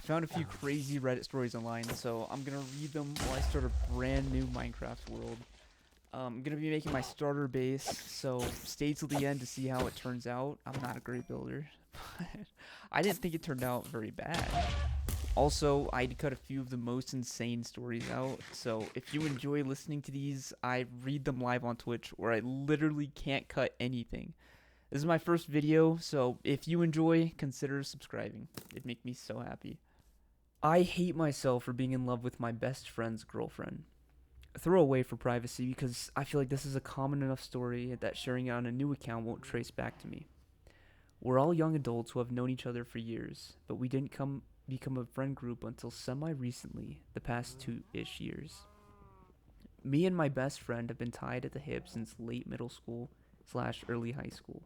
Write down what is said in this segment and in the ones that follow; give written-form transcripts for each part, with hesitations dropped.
found a few crazy Reddit stories online, so I'm gonna read them while I start a brand new Minecraft world. I'm gonna be making my starter base, so stay till the end to see how it turns out. I'm not a great builder, but I didn't think it turned out very bad. Also, I'd cut a few of the most insane stories out, so if you enjoy listening to these, I read them live on Twitch, where I literally can't cut anything. This is my first video, so if you enjoy, consider subscribing. It'd make me so happy. I hate myself for being in love with my best friend's girlfriend. Throw away for privacy because I feel like this is a common enough story that sharing it on a new account won't trace back to me. We're all young adults who have known each other for years, but we didn't become a friend group until semi recently, the past 2-ish years. Me and my best friend have been tied at the hip since late middle school slash early high school.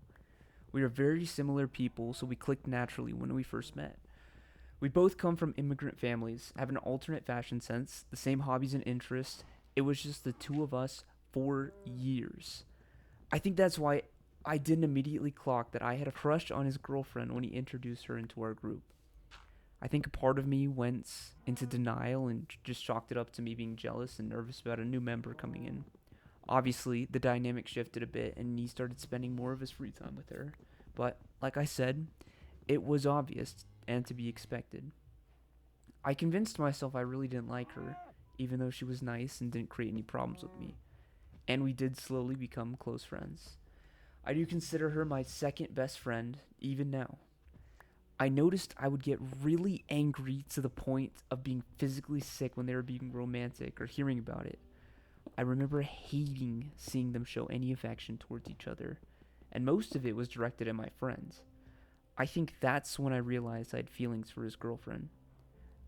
We are very similar people, so we clicked naturally when we first met. We both come from immigrant families, have an alternate fashion sense, the same hobbies and interests. It was just the two of us for years. I think that's why I didn't immediately clock that I had a crush on his girlfriend when he introduced her into our group. I think a part of me went into denial and just chalked it up to me being jealous and nervous about a new member coming in. Obviously, the dynamic shifted a bit and he started spending more of his free time with her. But, like I said, it was obvious and to be expected. I convinced myself I really didn't like her, even though she was nice and didn't create any problems with me. And we did slowly become close friends. I do consider her my second best friend, even now. I noticed I would get really angry to the point of being physically sick when they were being romantic or hearing about it. I remember hating seeing them show any affection towards each other, and most of it was directed at my friends. I think that's when I realized I had feelings for his girlfriend.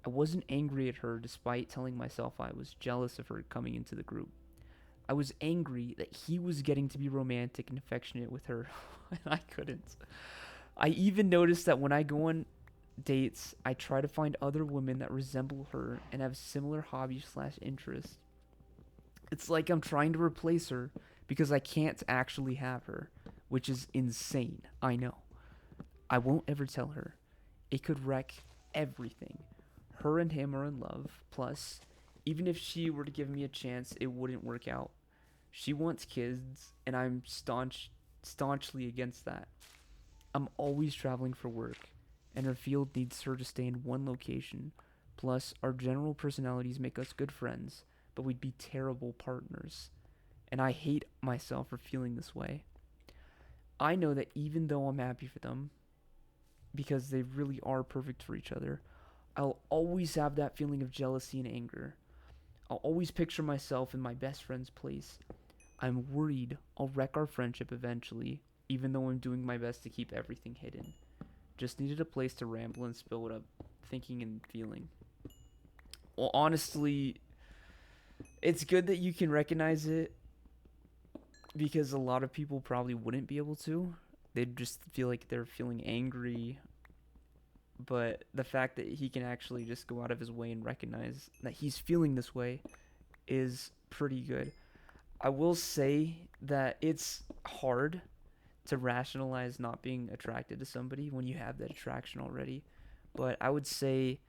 I wasn't angry at her despite telling myself I was jealous of her coming into the group. I was angry that he was getting to be romantic and affectionate with her, and I couldn't. I even noticed that when I go on dates, I try to find other women that resemble her and have similar hobbies slash interests. It's like I'm trying to replace her because I can't actually have her, which is insane, I know. I won't ever tell her. It could wreck everything. Her and him are in love. Plus, even if she were to give me a chance, it wouldn't work out. She wants kids, and I'm staunchly against that. I'm always traveling for work, and her field needs her to stay in one location. Plus, our general personalities make us good friends, but we'd be terrible partners. And I hate myself for feeling this way. I know that even though I'm happy for them, because they really are perfect for each other, I'll always have that feeling of jealousy and anger. I'll always picture myself in my best friend's place. I'm worried I'll wreck our friendship eventually, even though I'm doing my best to keep everything hidden. Just needed a place to ramble and spill what I'm thinking and feeling. Well, honestly, it's good that you can recognize it because a lot of people probably wouldn't be able to. They'd just feel like they're feeling angry, but the fact that he can actually just go out of his way and recognize that he's feeling this way is pretty good. I will say that it's hard to rationalize not being attracted to somebody when you have that attraction already. But I would say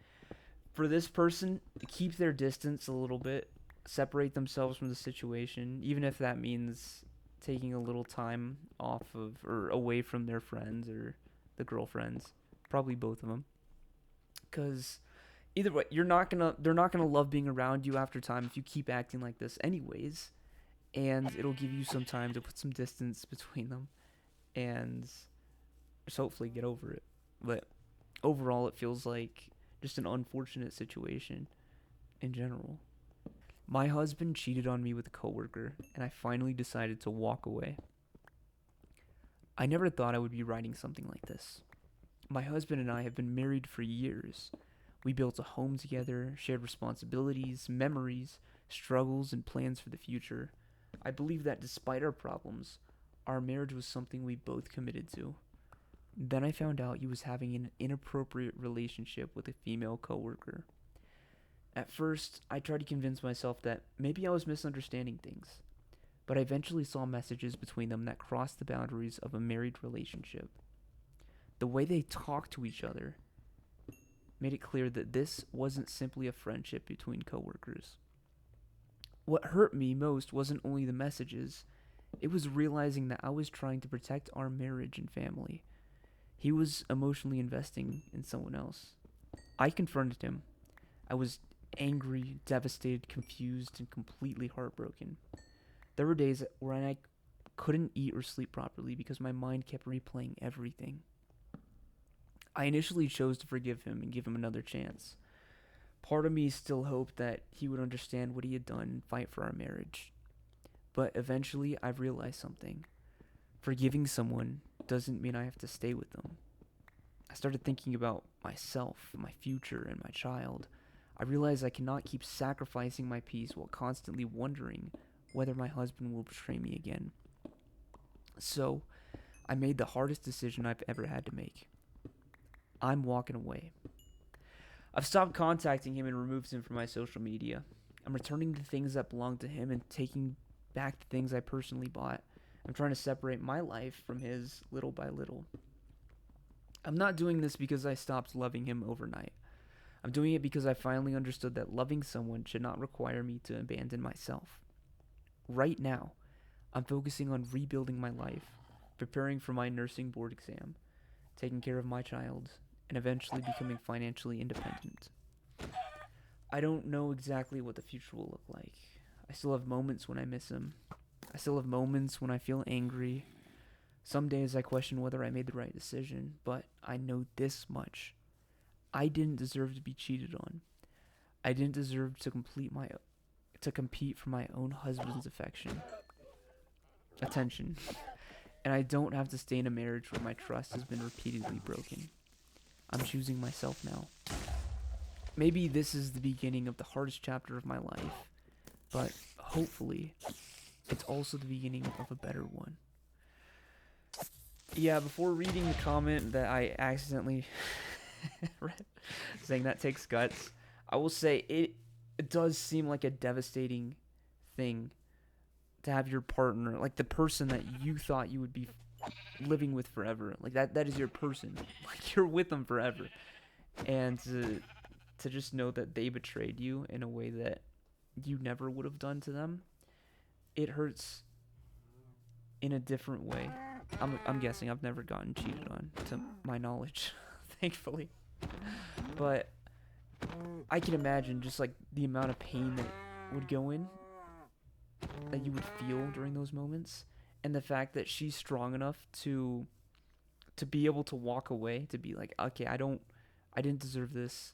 for this person, keep their distance a little bit, separate themselves from the situation, even if that means taking a little time off of or away from their friends or the girlfriends, probably both of them. Cuz either way, they're not going to love being around you after time if you keep acting like this anyways, and it'll give you some time to put some distance between them and just hopefully get over it. But overall, it feels like just an unfortunate situation in general. My husband cheated on me with a coworker, and I finally decided to walk away. I never thought I would be writing something like this. My husband and I have been married for years. We built a home together, shared responsibilities, memories, struggles, and plans for the future. I believe that despite our problems, our marriage was something we both committed to. Then I found out he was having an inappropriate relationship with a female coworker. At first, I tried to convince myself that maybe I was misunderstanding things, but I eventually saw messages between them that crossed the boundaries of a married relationship. The way they talked to each other, made it clear that this wasn't simply a friendship between coworkers. What hurt me most wasn't only the messages, it was realizing that I was trying to protect our marriage and family. He was emotionally investing in someone else. I confronted him. I was angry, devastated, confused, and completely heartbroken. There were days where I couldn't eat or sleep properly because my mind kept replaying everything. I initially chose to forgive him and give him another chance. Part of me still hoped that he would understand what he had done and fight for our marriage. But eventually, I realized something. Forgiving someone doesn't mean I have to stay with them. I started thinking about myself, my future, and my child. I realized I cannot keep sacrificing my peace while constantly wondering whether my husband will betray me again. So, I made the hardest decision I've ever had to make. I'm walking away. I've stopped contacting him and removed him from my social media. I'm returning the things that belong to him and taking back the things I personally bought. I'm trying to separate my life from his little by little. I'm not doing this because I stopped loving him overnight. I'm doing it because I finally understood that loving someone should not require me to abandon myself. Right now, I'm focusing on rebuilding my life, preparing for my nursing board exam, taking care of my child, and eventually becoming financially independent. I don't know exactly what the future will look like. I still have moments when I miss him. I still have moments when I feel angry. Some days I question whether I made the right decision, but I know this much. I didn't deserve to be cheated on. I didn't deserve to compete for my own husband's attention. And I don't have to stay in a marriage where my trust has been repeatedly broken. I'm choosing myself now. Maybe this is the beginning of the hardest chapter of my life, but hopefully it's also the beginning of a better one. Yeah, before reading the comment that I accidentally read, saying that takes guts, I will say it does seem like a devastating thing to have your partner, like the person that you thought you would be living with forever, like that is your person, like you're with them forever, and to just know that they betrayed you in a way that you never would have done to them, it hurts in a different way. I'm guessing I've never gotten cheated on, to my knowledge, thankfully. But I can imagine just like the amount of pain that would go in, that you would feel during those moments, and the fact that she's strong enough to be able to walk away, to be like, okay, I didn't deserve this.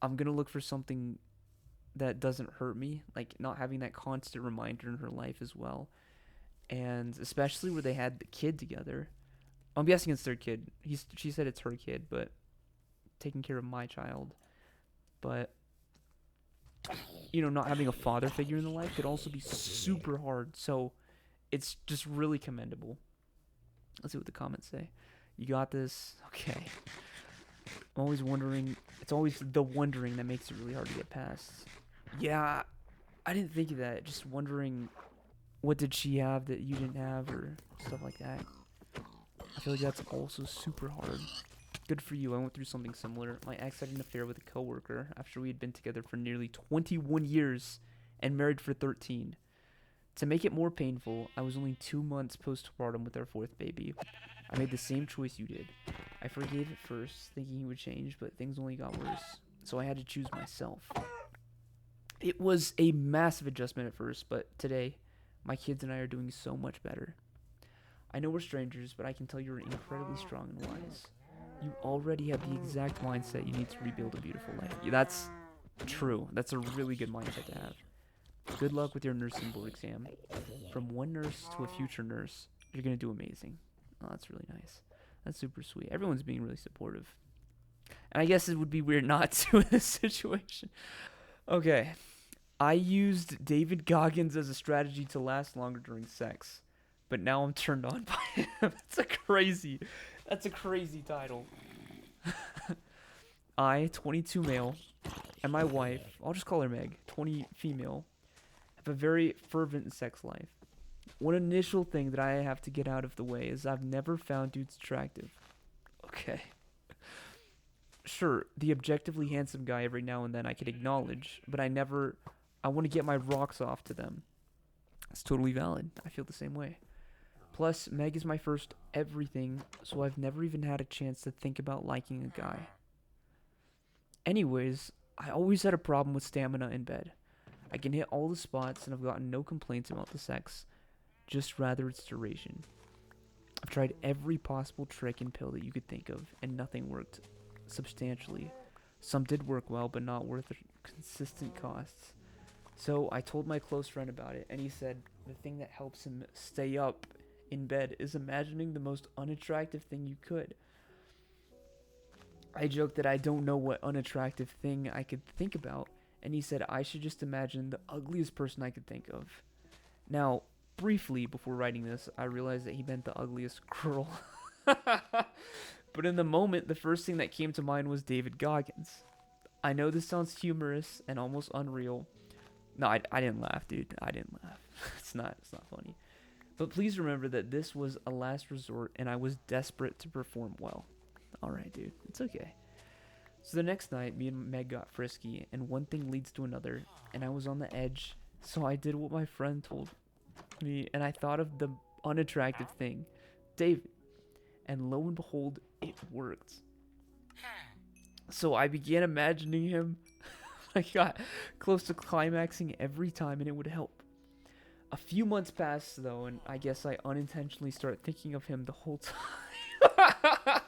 I'm gonna look for something that doesn't hurt me, like not having that constant reminder in her life as well. And especially where they had the kid together. I'm guessing it's their kid. She said it's her kid, but taking care of my child. But not having a father figure in the life could also be super hard. So it's just really commendable. Let's see what the comments say. You got this. Okay. I'm always wondering. It's always the wondering that makes it really hard to get past. Yeah, I didn't think of that. Just wondering, what did she have that you didn't have, or stuff like that. I feel like that's also super hard. Good for you. I went through something similar. My ex had an affair with a coworker after we had been together for nearly 21 years and married for 13. To make it more painful, I was only 2 months postpartum with our fourth baby. I made the same choice you did. I forgave at first, thinking he would change, but things only got worse. So I had to choose myself. It was a massive adjustment at first, but today, my kids and I are doing so much better. I know we're strangers, but I can tell you're incredibly strong and wise. You already have the exact mindset you need to rebuild a beautiful life. Yeah, that's true. That's a really good mindset to have. Good luck with your nursing board exam. From one nurse to a future nurse, you're going to do amazing. Oh, that's really nice. That's super sweet. Everyone's being really supportive. And I guess it would be weird not to in this situation. Okay. I used David Goggins as a strategy to last longer during sex, but now I'm turned on by him. That's a crazy title. I, 22 male, and my wife, I'll just call her Meg, 20 female, have a very fervent sex life. One initial thing that I have to get out of the way is I've never found dudes attractive. Okay. Sure, the objectively handsome guy every now and then I can acknowledge, but I want to get my rocks off to them. It's totally valid. I feel the same way. Plus, Meg is my first everything, so I've never even had a chance to think about liking a guy. Anyways, I always had a problem with stamina in bed. I can hit all the spots and I've gotten no complaints about the sex, just rather its duration. I've tried every possible trick and pill that you could think of, and nothing worked substantially. Some did work well, but not worth the consistent costs. So I told my close friend about it, and he said the thing that helps him stay up in bed is imagining the most unattractive thing you could. I joked that I don't know what unattractive thing I could think about, and he said I should just imagine the ugliest person I could think of. Now, briefly before writing this, I realized that he meant the ugliest girl. But in the moment, the first thing that came to mind was David Goggins. I know this sounds humorous and almost unreal. No, I didn't laugh, dude. I didn't laugh. It's not funny. But please remember that this was a last resort and I was desperate to perform well. Alright, dude. It's okay. So the next night, me and Meg got frisky, and one thing leads to another, and I was on the edge, so I did what my friend told me, and I thought of the unattractive thing, David, and lo and behold, it worked. So I began imagining him. I got close to climaxing every time, and it would help. A few months passed, though, and I guess I unintentionally started thinking of him the whole time.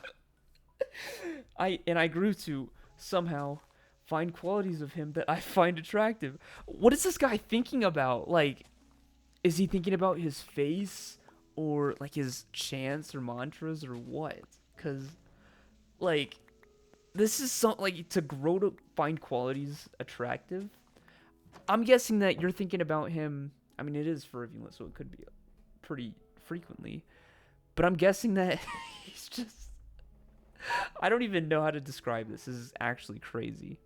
I grew to somehow find qualities of him that I find attractive. What is this guy thinking about? Like, is he thinking about his face or like his chants or mantras or what? Cause like this is something like to grow to find qualities attractive. I'm guessing that you're thinking about him. I mean, it is Fervulent, so it could be pretty frequently. But I'm guessing that he's just. I don't even know how to describe this. This is actually crazy.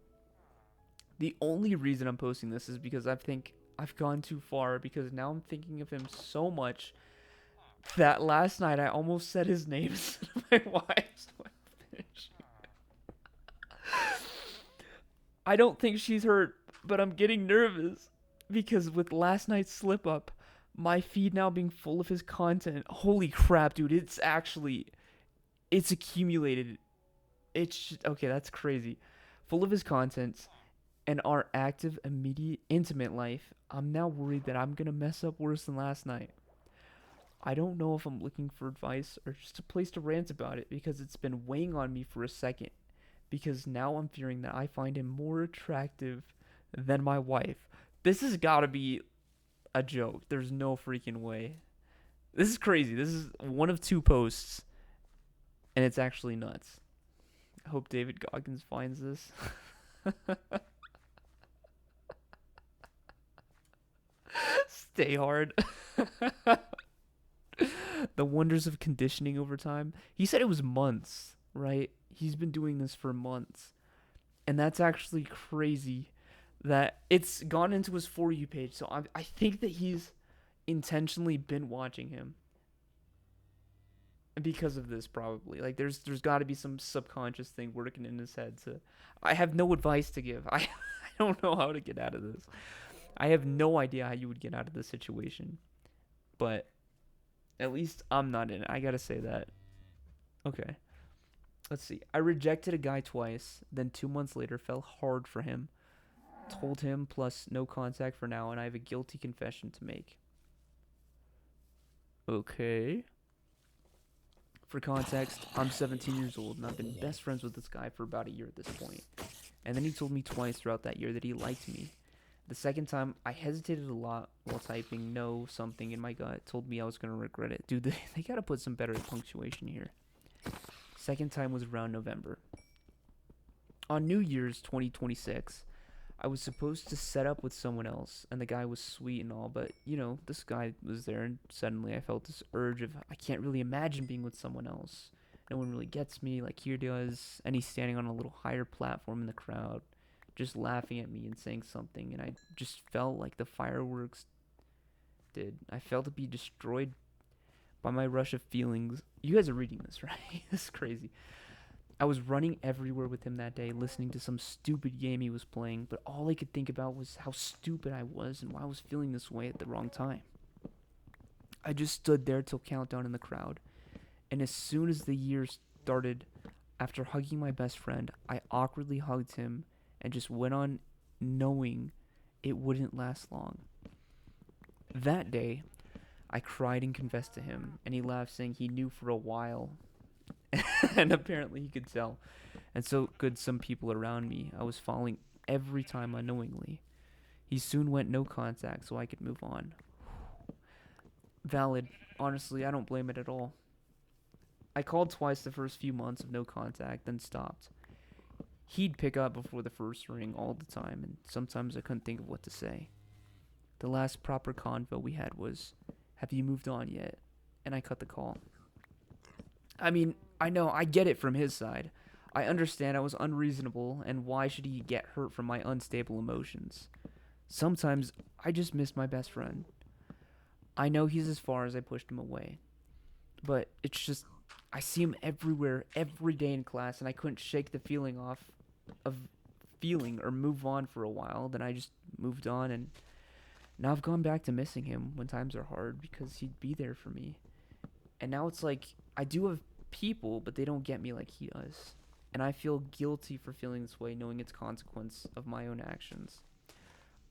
The only reason I'm posting this is because I think I've gone too far because now I'm thinking of him so much that last night I almost said his name instead of my wife's. I don't think she's hurt, but I'm getting nervous because with last night's slip up, my feed now being full of his content. Holy crap, dude! It's accumulated. It's okay. That's crazy. Full of his content and our active, immediate, intimate life. I'm now worried that I'm gonna mess up worse than last night. I don't know if I'm looking for advice or just a place to rant about it because it's been weighing on me for a second. Because now I'm fearing that I find him more attractive than my wife. This has got to be a joke. There's no freaking way. This is crazy. This is one of two posts, and it's actually nuts. I hope David Goggins finds this. Stay hard. The wonders of conditioning over time. He said it was months, right? He's been doing this for months. And that's actually crazy that it's gone into his For You page. So I think that he's intentionally been watching him because of this, probably. Like there's got to be some subconscious thing working in his head to. I have no advice to give. I don't know how to get out of this. I have no idea how you would get out of this situation. But at least I'm not in it. I got to say that. Okay. Let's see. I rejected a guy twice, then 2 months later fell hard for him. Told him plus no contact for now, and I have a guilty confession to make. Okay. For context, I'm 17 years old and I've been best friends with this guy for about a year at this point. And then he told me twice throughout that year that he liked me. The second time, I hesitated a lot while typing no something in my gut. Told me I was going to regret it. Dude, they got to put some better punctuation here. Second time was around November. On New Year's 2026, I was supposed to set up with someone else, and the guy was sweet and all, but, you know, this guy was there, and suddenly I felt this urge of, I can't really imagine being with someone else. No one really gets me like he does, and he's standing on a little higher platform in the crowd, just laughing at me and saying something, and I just felt like the fireworks did. I felt to be destroyed by my rush of feelings. You guys are reading this, right? This is crazy. I was running everywhere with him that day, listening to some stupid game he was playing, but all I could think about was how stupid I was and why I was feeling this way at the wrong time. I just stood there till countdown in the crowd, and as soon as the year started, after hugging my best friend, I awkwardly hugged him and just went on knowing it wouldn't last long. That day, I cried and confessed to him, and he laughed, saying he knew for a while, and apparently he could tell. And so could some people around me. I was falling every time unknowingly. He soon went no contact so I could move on. Valid. Honestly, I don't blame it at all. I called twice the first few months of no contact, then stopped. He'd pick up before the first ring all the time, and sometimes I couldn't think of what to say. The last proper convo we had was, "Have you moved on yet?" And I cut the call. I mean, I know, I get it from his side. I understand I was unreasonable, and why should he get hurt from my unstable emotions? Sometimes I just miss my best friend. I know he's as far as I pushed him away. But it's just, I see him everywhere, every day in class, and I couldn't shake the feeling off of feeling or move on for a while. Then I just moved on, and now I've gone back to missing him when times are hard because he'd be there for me. And now it's like, I do have people, but they don't get me like he does. And I feel guilty for feeling this way, knowing it's consequence of my own actions.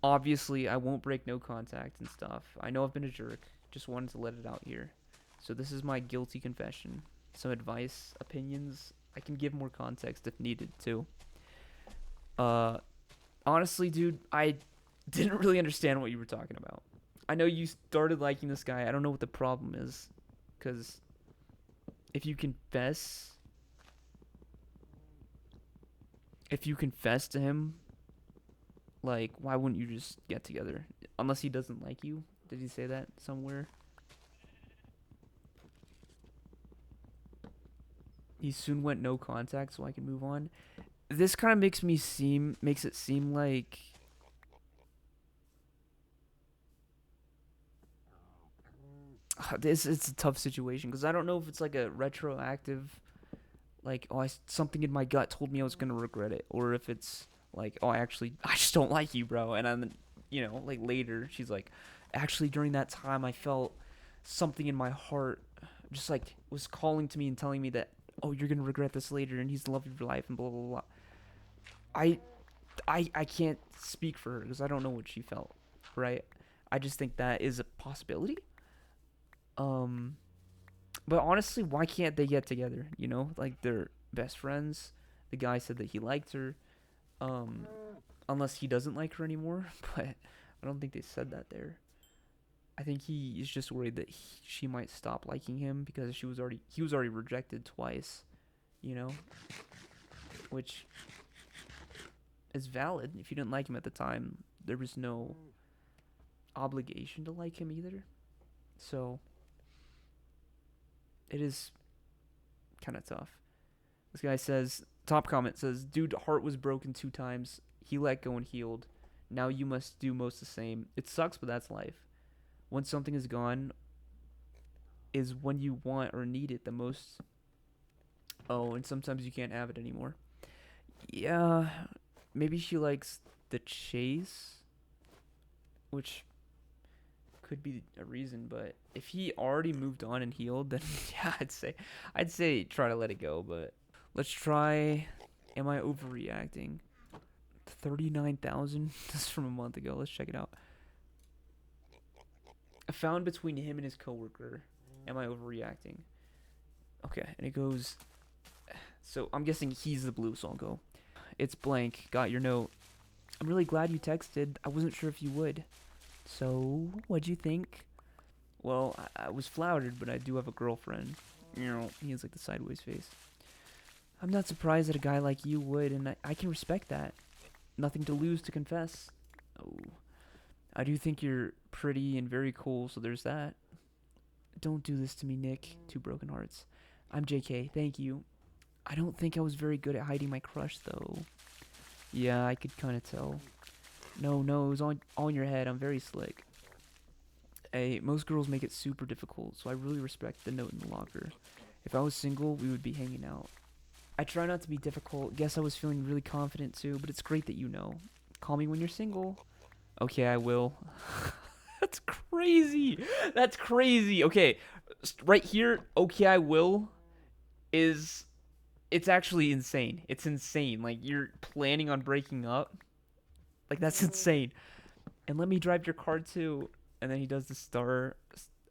Obviously, I won't break no contact and stuff. I know I've been a jerk. Just wanted to let it out here. So this is my guilty confession. Some advice, opinions. I can give more context if needed, too. Honestly, dude, I didn't really understand what you were talking about. I know you started liking this guy. I don't know what the problem is. Because if you confess to him, like, why wouldn't you just get together? Unless he doesn't like you. Did he say that somewhere? He soon went no contact so I can move on. This kind of makes it seem like it's a tough situation because I don't know if it's like a retroactive, like, oh, something in my gut told me I was gonna regret it, or if it's like, oh, I just don't like you, bro. And then, like later, she's like, actually, during that time, I felt something in my heart, just like was calling to me and telling me that, oh, you're gonna regret this later, and he's the love of your life, and blah blah blah. I can't speak for her because I don't know what she felt, right? I just think that is a possibility. Um, but honestly, why can't they get together? Like they're best friends. The guy said that he liked her. Um, unless he doesn't like her anymore, but I don't think they said that there. I think he is just worried that she might stop liking him because he was already rejected twice, you know, which is valid. If you didn't like him at the time, there was no obligation to like him either. So it is kind of tough. This guy says, top comment says, dude, heart was broken 2 times. He let go and healed. Now you must do most the same. It sucks, but that's life. When something is gone is when you want or need it the most. Oh, and sometimes you can't have it anymore. Yeah, maybe she likes the chase, which could be a reason, but if he already moved on and healed, then yeah, I'd say try to let it go, but let's try, am I overreacting? 39,000? This is from a month ago. Let's check it out. I found between him and his coworker. Am I overreacting? Okay, and it goes, so I'm guessing he's the blue, so I'll go. It's blank. Got your note. I'm really glad you texted. I wasn't sure if you would. So, what'd you think? Well, I was flattered, but I do have a girlfriend. He has like the sideways face. I'm not surprised that a guy like you would, and I can respect that. Nothing to lose to confess. Oh, I do think you're pretty and very cool, so there's that. Don't do this to me, Nick. 2 broken hearts. I'm JK. Thank you. I don't think I was very good at hiding my crush, though. Yeah, I could kind of tell. No, it was all in your head. I'm very slick. Hey, most girls make it super difficult, so I really respect the note in the locker. If I was single, we would be hanging out. I try not to be difficult. Guess I was feeling really confident too, but it's great that you know. Call me when you're single. Okay, I will. That's crazy. That's crazy. Okay, right here, okay, I will is it's actually insane. It's insane. Like you're planning on breaking up. Like that's insane. And let me drive your car too. And then he does the star.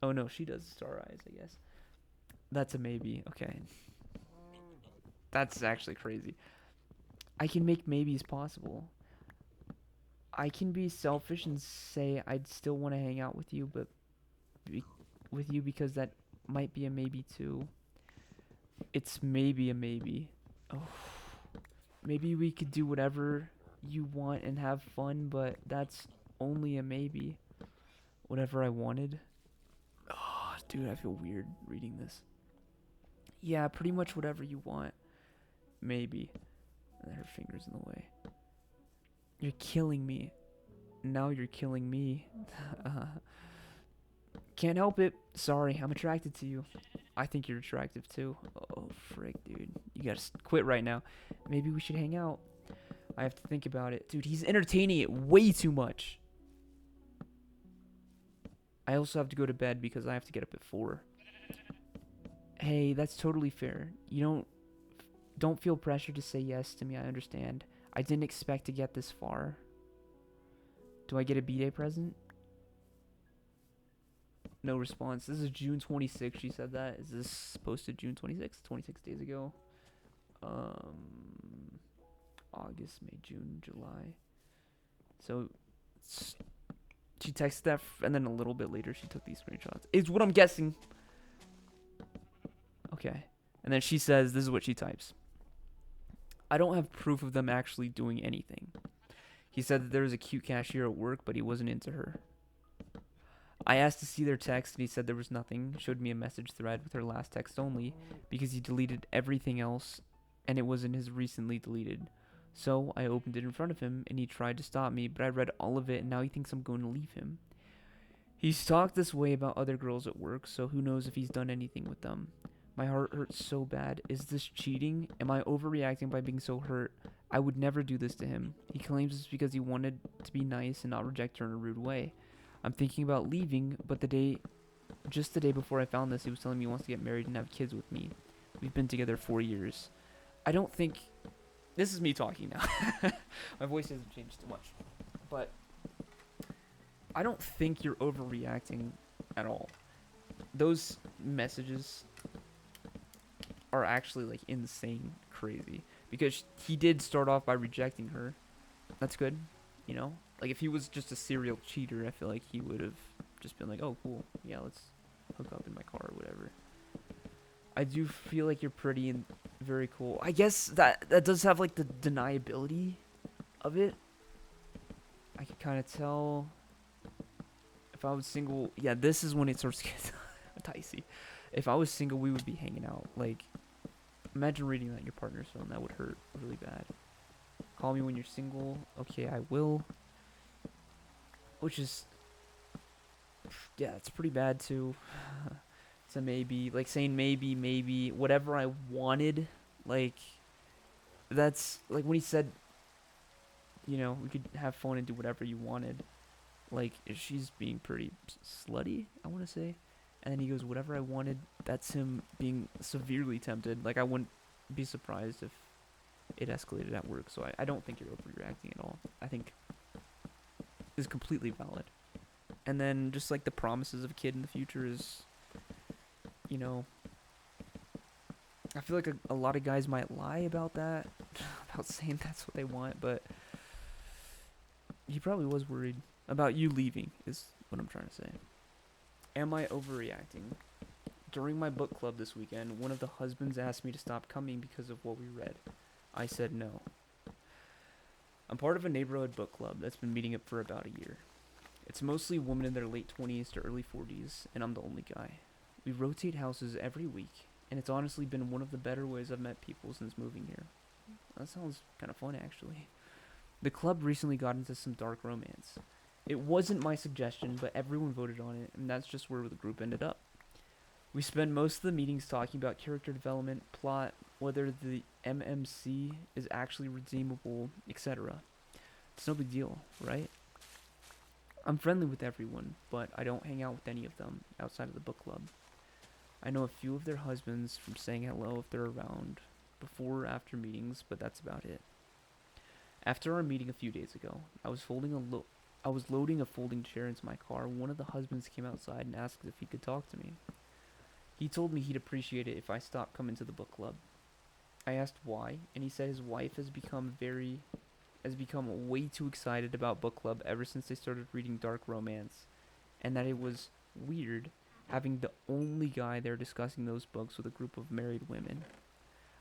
Oh no, she does the star eyes, I guess. That's a maybe. Okay. That's actually crazy. I can make maybes possible. I can be selfish and say I'd still want to hang out with you, but be- with you because that might be a maybe too. It's maybe a maybe. Oh, maybe we could do whatever you want and have fun, but that's only a maybe. Whatever I wanted. Oh, dude, I feel weird reading this. Yeah, pretty much whatever you want. Maybe. And her finger's in the way. You're killing me. Now you're killing me. Can't help it. Sorry, I'm attracted to you. I think you're attractive too. Oh, frick, dude. You gotta quit right now. Maybe we should hang out. I have to think about it. Dude, he's entertaining it way too much. I also have to go to bed because I have to get up at 4. Hey, that's totally fair. You don't feel pressure to say yes to me. I understand. I didn't expect to get this far. Do I get a B-Day present? No response. This is June 26th. She said that. Is this posted June 26th? 26 days ago. August, May, June, July. So she texted that, and then a little bit later she took these screenshots. Is what I'm guessing. Okay. And then she says, this is what she types. I don't have proof of them actually doing anything. He said that there was a cute cashier at work, but he wasn't into her. I asked to see their text, and he said there was nothing. Showed me a message thread with her last text only, because he deleted everything else, and it wasn't his recently deleted. So I opened it in front of him, and he tried to stop me, but I read all of it, and now he thinks I'm going to leave him. He's talked this way about other girls at work, so who knows if he's done anything with them. My heart hurts so bad. Is this cheating? Am I overreacting by being so hurt? I would never do this to him. He claims it's because he wanted to be nice and not reject her in a rude way. I'm thinking about leaving, but just the day before I found this, he was telling me he wants to get married and have kids with me. We've been together 4 years. I don't think... This is me talking now. My voice hasn't changed too much. But I don't think you're overreacting at all. Those messages are actually, like, insane crazy. Because he did start off by rejecting her. That's good, you know? Like, if he was just a serial cheater, I feel like he would have just been like, oh, cool, yeah, let's hook up in my car or whatever. I do feel like you're pretty and very cool. I guess that does have, like, the deniability of it. I can kind of tell if I was single. Yeah, this is when it starts to get dicey. If I was single, we would be hanging out. Like, imagine reading that in your partner's phone. That would hurt really bad. Call me when you're single. Okay, I will. Which is, yeah, it's pretty bad too. It's a maybe, like saying maybe, whatever I wanted. Like, that's, like when he said, you know, we could have fun and do whatever you wanted. Like, she's being pretty slutty, I want to say. And then he goes, whatever I wanted, that's him being severely tempted. Like, I wouldn't be surprised if it escalated at work. So I don't think you're overreacting at all. I think is completely valid. And then just like the promises of a kid in the future is, you know, I feel like a lot of guys might lie about that, about saying that's what they want, but he probably was worried about you leaving is what I'm trying to say. Am I overreacting? During my book club this weekend, one of the husbands asked me to stop coming because of what we read. I said no. I'm part of a neighborhood book club that's been meeting up for about a year. It's mostly women in their late 20s to early 40s, and I'm the only guy. We rotate houses every week, and it's honestly been one of the better ways I've met people since moving here. That sounds kind of fun, actually. The club recently got into some dark romance. It wasn't my suggestion, but everyone voted on it, and that's just where the group ended up. We spend most of the meetings talking about character development, plot, whether the MMC is actually redeemable, etc. It's no big deal, right? I'm friendly with everyone, but I don't hang out with any of them outside of the book club. I know a few of their husbands from saying hello if they're around before or after meetings, but that's about it. After our meeting a few days ago, I was loading a folding chair into my car. One of the husbands came outside and asked if he could talk to me. He told me he'd appreciate it if I stopped coming to the book club. I asked why, and he said his wife has become way too excited about book club ever since they started reading dark romance, and that it was weird having the only guy there discussing those books with a group of married women.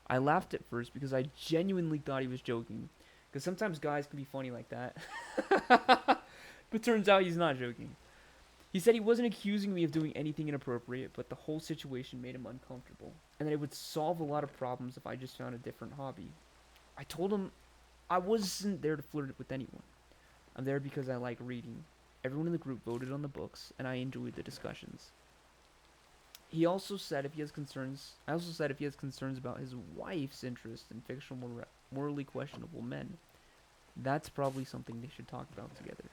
I laughed at first because I genuinely thought he was joking, because sometimes guys can be funny like that. But turns out he's not joking. He said he wasn't accusing me of doing anything inappropriate, but the whole situation made him uncomfortable, and that it would solve a lot of problems if I just found a different hobby. I told him I wasn't there to flirt with anyone. I'm there because I like reading. Everyone in the group voted on the books, and I enjoyed the discussions. He also said if he has concerns. I also said if he has concerns about his wife's interest in fictional, morally questionable men, that's probably something they should talk about together.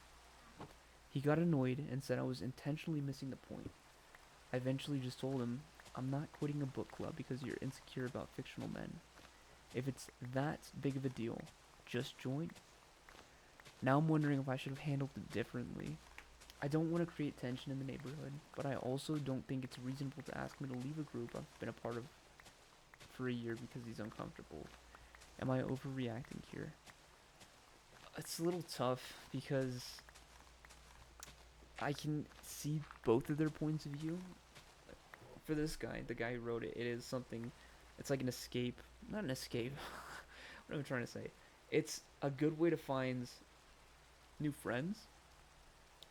He got annoyed and said I was intentionally missing the point. I eventually just told him I'm not quitting a book club because you're insecure about fictional men. If it's that big of a deal, just join. Now I'm wondering if I should have handled it differently. I don't want to create tension in the neighborhood, but I also don't think it's reasonable to ask me to leave a group I've been a part of for a year because he's uncomfortable. Am I overreacting here? It's a little tough because I can see both of their points of view. For this guy, the guy who wrote it, it is something, it's like an escape. Not an escape. What am I trying to say? It's a good way to find new friends,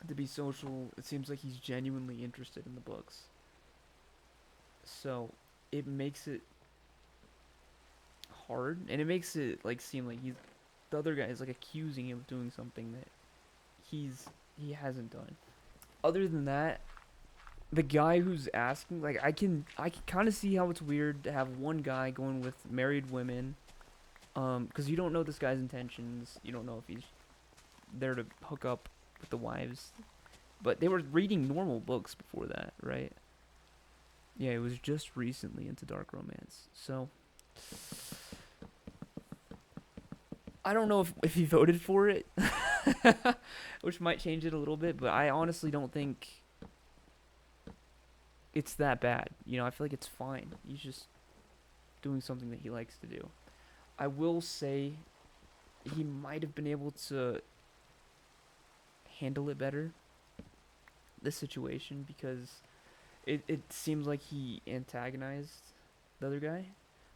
to be social. It seems like he's genuinely interested in the books. So it makes it hard, and it makes it like seem like the other guy is like accusing him of doing something that he hasn't done. Other than that, the guy who's asking, like, I can kind of see how it's weird to have one guy going with married women, because you don't know this guy's intentions. You don't know if he's there to hook up with the wives. But they were reading normal books before that, right? Yeah, it was just recently into dark romance. So I don't know if he voted for it, which might change it a little bit, but I honestly don't think it's that bad. You know, I feel like it's fine. He's just doing something that he likes to do. I will say he might have been able to handle it better, this situation, because it seems like he antagonized the other guy.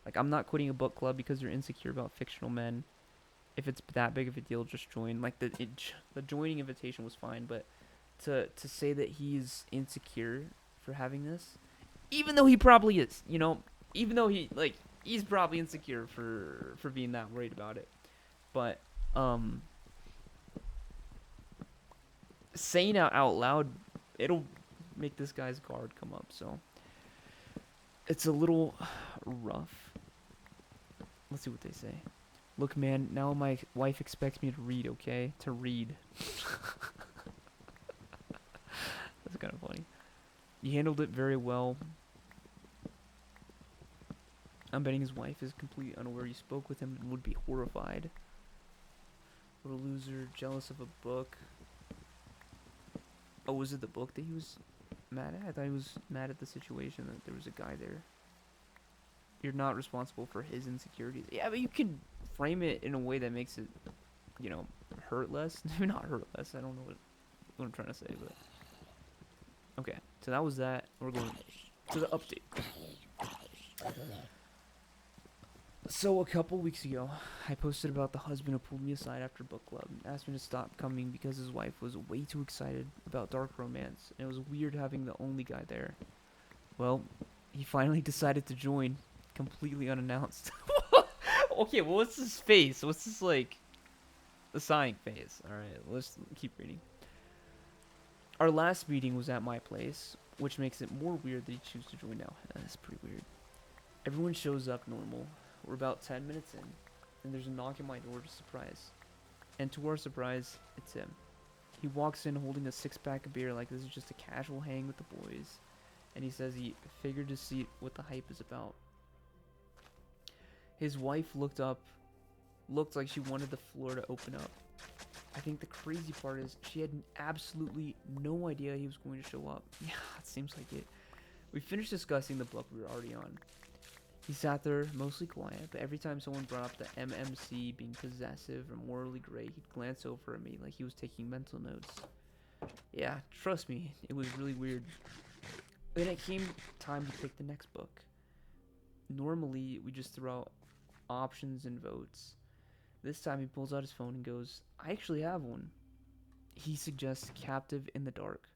Like, I'm not quitting a book club because you're insecure about fictional men. If it's that big of a deal, just join. Like, the joining invitation was fine, but to say that he's insecure for having this, even though he probably is, you know, even though he's probably insecure for being that worried about it, but saying out loud, it'll make this guy's guard come up. So it's a little rough. Let's see what they say. Look, man, now my wife expects me to read, okay? To read. That's kind of funny. You handled it very well. I'm betting his wife is completely unaware you spoke with him and would be horrified. What a loser, jealous of a book. Oh, was it the book that he was mad at? I thought he was mad at the situation that there was a guy there. You're not responsible for his insecurities. Yeah, but you can frame it in a way that makes it, you know, hurt less. Maybe not hurt less. I don't know what I'm trying to say, but okay. So that was that. We're going to the update. So a couple weeks ago, I posted about the husband who pulled me aside after book club and asked me to stop coming because his wife was way too excited about dark romance, and it was weird having the only guy there. Well, he finally decided to join, completely unannounced. Okay, well, what's this face? What's this, like, the sighing face? Alright, let's keep reading. Our last meeting was at my place. which makes it more weird that he chooses to join now. That's pretty weird. Everyone shows up normal. We're about 10 minutes in, and there's a knock at my door to surprise. And to our surprise, it's him. He walks in holding a six-pack of beer like this is just a casual hang with the boys. And he says he figured to see what the hype is about. His wife looked like she wanted the floor to open up. I think the crazy part is she had absolutely no idea he was going to show up. Yeah, it seems like it. We finished discussing the book we were already on. He sat there, mostly quiet, but every time someone brought up the MMC being possessive or morally gray, he'd glance over at me like he was taking mental notes. Yeah, trust me, it was really weird. Then it came time to pick the next book. Normally, we just throw out options and votes. This time he pulls out his phone and goes, I actually have one. He suggests Captive in the Dark.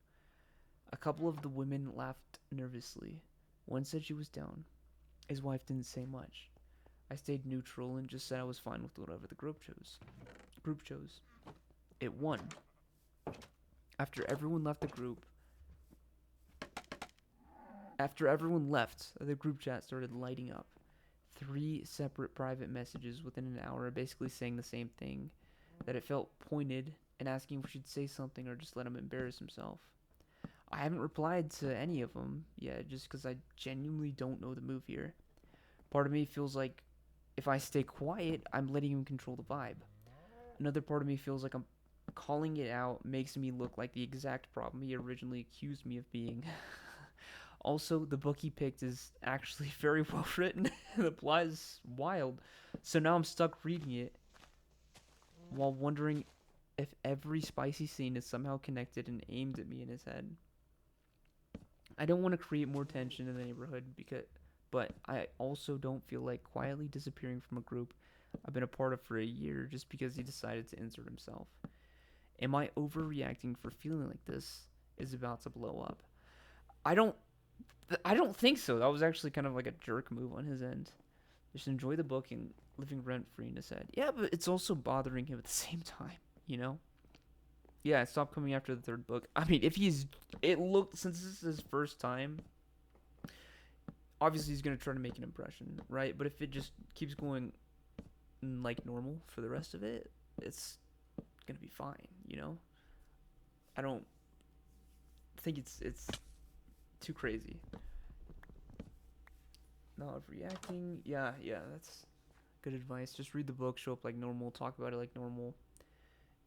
A couple of the women laughed nervously. One said she was down. His wife didn't say much. I stayed neutral and just said I was fine with whatever the group chose. It won. After everyone left, the group chat started lighting up. 3 separate private messages within an hour, basically saying the same thing, that it felt pointed and asking if we should say something or just let him embarrass himself. I haven't replied to any of them yet, just because I genuinely don't know the move here. Part of me feels like if I stay quiet, I'm letting him control the vibe. Another part of me feels like I'm calling it out makes me look like the exact problem he originally accused me of being. Also, the book he picked is actually very well written. The plot is wild. So now I'm stuck reading it while wondering if every spicy scene is somehow connected and aimed at me in his head. I don't want to create more tension in the neighborhood, but I also don't feel like quietly disappearing from a group I've been a part of for a year just because he decided to insert himself. Am I overreacting for feeling like this is about to blow up? I don't think so. That was actually kind of like a jerk move on his end. Just enjoy the book and living rent free in his head. Yeah, but it's also bothering him at the same time, you know? Yeah, stop coming after the third book. I mean, since this is his first time, obviously he's going to try to make an impression, right? But if it just keeps going like normal for the rest of it, it's going to be fine, you know? I don't think it's too crazy. Not reacting. Yeah, that's good advice. Just read the book, show up like normal, talk about it like normal.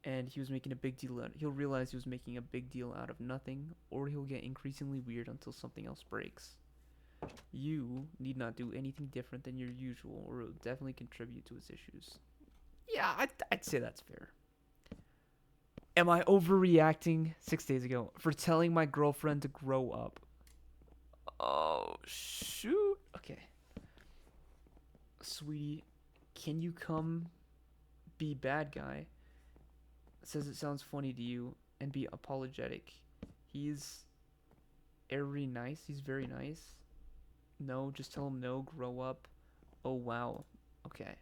And he was making a big deal out. He'll realize he was making a big deal out of nothing, or he'll get increasingly weird until something else breaks. You need not do anything different than your usual, or it will definitely contribute to his issues. Yeah, I'd say that's fair. Am I overreacting 6 days ago for telling my girlfriend to grow up? Oh, shoot. Okay. Sweetie, can you come be bad guy? Says it sounds funny to you and be apologetic. He's very nice. He's very nice. No, just tell him no, grow up. Oh, wow. Okay.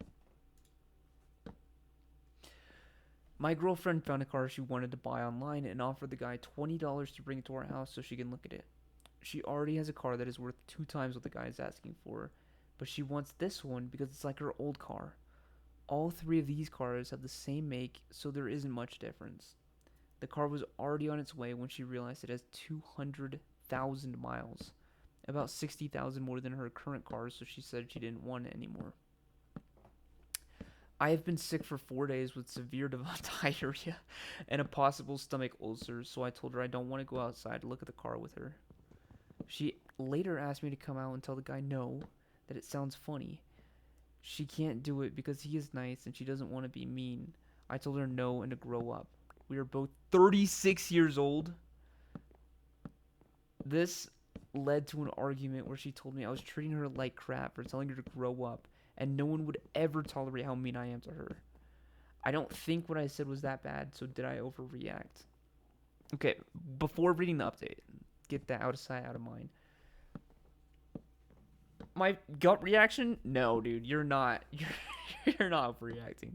My girlfriend found a car she wanted to buy online and offered the guy $20 to bring it to our house so she can look at it. She already has a car that is worth 2 times what the guy is asking for, but she wants this one because it's like her old car. All 3 of these cars have the same make, so there isn't much difference. The car was already on its way when she realized it has 200,000 miles. About 60,000 more than her current car, so she said she didn't want it anymore. I have been sick for 4 days with severe diarrhea and a possible stomach ulcer, so I told her I don't want to go outside to look at the car with her. She later asked me to come out and tell the guy no, that it sounds funny. She can't do it because he is nice and she doesn't want to be mean. I told her no and to grow up. We are both 36 years old. This led to an argument where she told me I was treating her like crap for telling her to grow up, and no one would ever tolerate how mean I am to her. I don't think what I said was that bad, so did I overreact? Okay, before reading the update, get that out of sight, out of mind. My gut reaction? No, dude, you're not. You're not overreacting.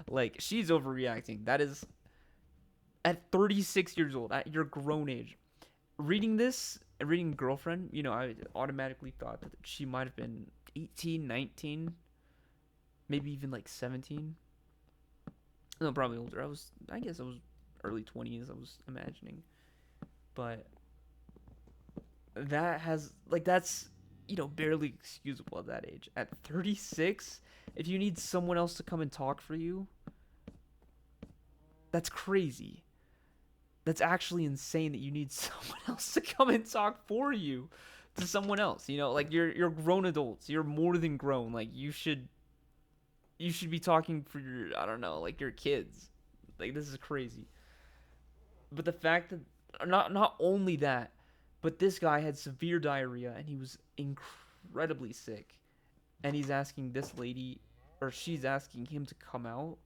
Like, she's overreacting. That is, at 36 years old, at your grown age. Reading this reading girlfriend, I automatically thought that she might have been 18, 19, maybe even like 17. No, probably older. I guess I was early 20s, I was imagining. But that's barely excusable at that age. At 36, if you need someone else to come and talk for you, that's crazy. That's actually insane that you need someone else to come and talk for you to someone else. Like you're grown adults. You're more than grown. Like you should be talking for your, I don't know, like your kids. Like this is crazy. But the fact that not only that, but this guy had severe diarrhea and he was incredibly sick. And he's asking this lady, or she's asking him to come out.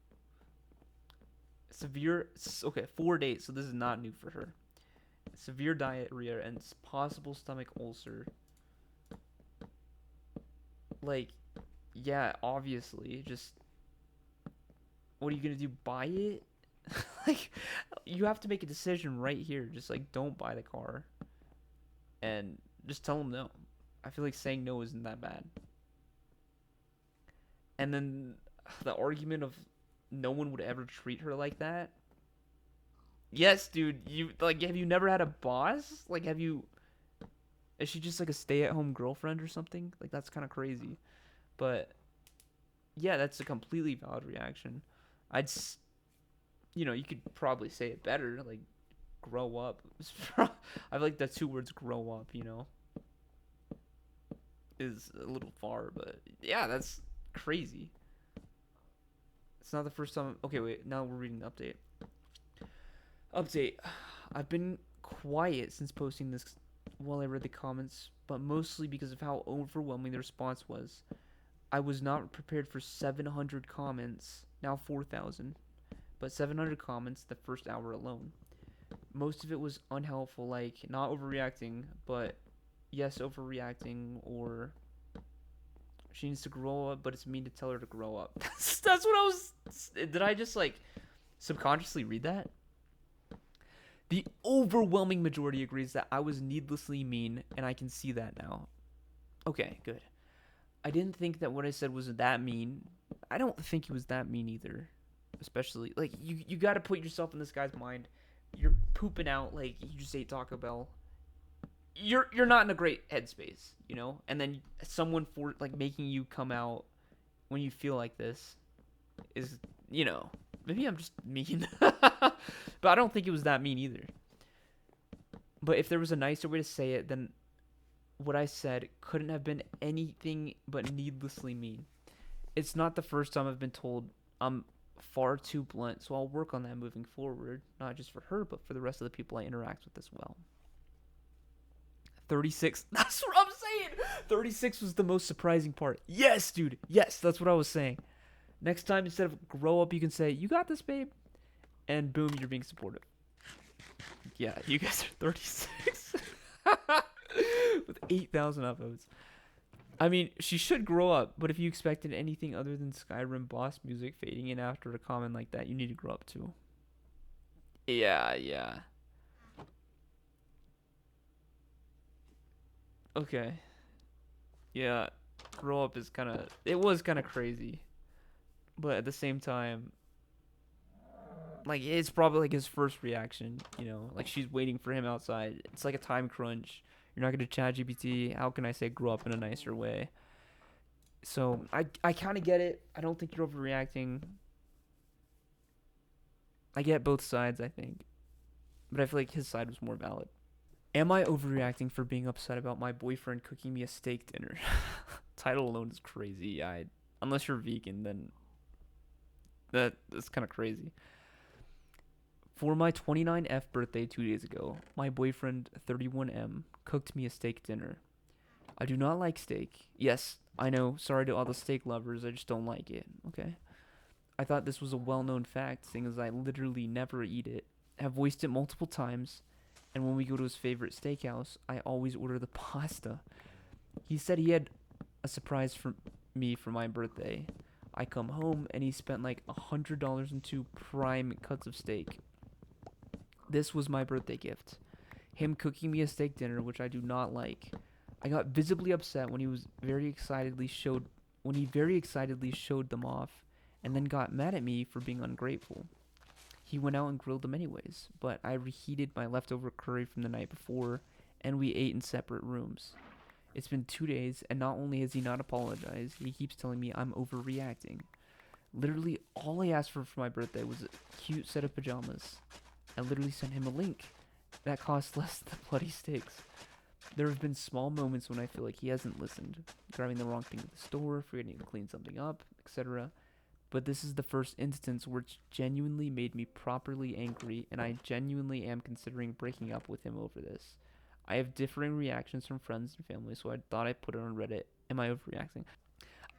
Severe, okay, 4 days, so this is not new for her. Severe diarrhea and possible stomach ulcer. Like, yeah, obviously, just what are you gonna do? Buy it? Like, you have to make a decision right here. Just like, don't buy the car, and just tell them no. I feel like saying no isn't that bad. And then the argument of no one would ever treat her like that. Yes, dude. Have you never had a boss? Like, is she just like a stay-at-home girlfriend or something? Like, that's kind of crazy. But yeah, that's a completely valid reaction. I'd, you could probably say it better, like grow up. I feel like the two words "grow up," is a little far, but yeah, that's crazy. It's not the first time. Okay, wait. Now we're reading the update. Update. I've been quiet since posting this while I read the comments, but mostly because of how overwhelming the response was. I was not prepared for 700 comments, now 4,000, but 700 comments the first hour alone. Most of it was unhelpful, like not overreacting, but yes, overreacting, or she needs to grow up, but it's mean to tell her to grow up. That's what I was. Did I just like subconsciously read that? The overwhelming majority agrees that I was needlessly mean, and I can see that now. Okay, good. I didn't think that what I said was that mean. I don't think he was that mean either. Especially, like, you got to put yourself in this guy's mind. You're pooping out, like, you just ate Taco Bell. You're not in a great headspace, And then someone making you come out when you feel like this is, maybe I'm just mean. But I don't think it was that mean either. But if there was a nicer way to say it, then what I said couldn't have been anything but needlessly mean. It's not the first time I've been told I'm far too blunt, so I'll work on that moving forward, not just for her, but for the rest of the people I interact with as well. 36. That's what I'm saying. 36 was the most surprising part. Yes, dude. Yes, that's what I was saying. Next time, instead of grow up, you can say, you got this, babe. And boom, you're being supportive. Yeah, you guys are 36. With 8,000 upvotes. I mean, she should grow up, but if you expected anything other than Skyrim boss music fading in after a comment like that, you need to grow up too. Yeah. Okay. Yeah, grow up is it was kind of crazy. But at the same time, like, it's probably like his first reaction, like she's waiting for him outside. It's like a time crunch. You're not going to chat GPT. How can I say grow up in a nicer way? So I kind of get it. I don't think you're overreacting. I get both sides, I think. But I feel like his side was more valid. Am I overreacting for being upset about my boyfriend cooking me a steak dinner? Title alone is crazy. Unless you're vegan, then that's kind of crazy. For my 29F birthday 2 days ago, my boyfriend 31M cooked me a steak dinner. I do not like steak. Yes, I know. Sorry to all the steak lovers. I just don't like it. Okay. I thought this was a well-known fact, seeing as I literally never eat it. Have voiced it multiple times, and when we go to his favorite steakhouse, I always order the pasta. He said he had a surprise for me for my birthday. I come home, and he spent like $100 on 2 prime cuts of steak. This was my birthday gift. him cooking me a steak dinner, which I do not like. I got visibly upset when he very excitedly showed them off, and then got mad at me for being ungrateful. He went out and grilled them anyways, but I reheated my leftover curry from the night before, and we ate in separate rooms. It's been 2 days, and not only has he not apologized, he keeps telling me I'm overreacting. Literally, all I asked for my birthday was a cute set of pajamas. I literally sent him a link that cost less than bloody steaks. There have been small moments when I feel like he hasn't listened, grabbing the wrong thing at the store, forgetting to clean something up, etc. But this is the first instance where it's genuinely made me properly angry, and I genuinely am considering breaking up with him over this. I have differing reactions from friends and family, so I thought I'd put it on Reddit. Am I overreacting?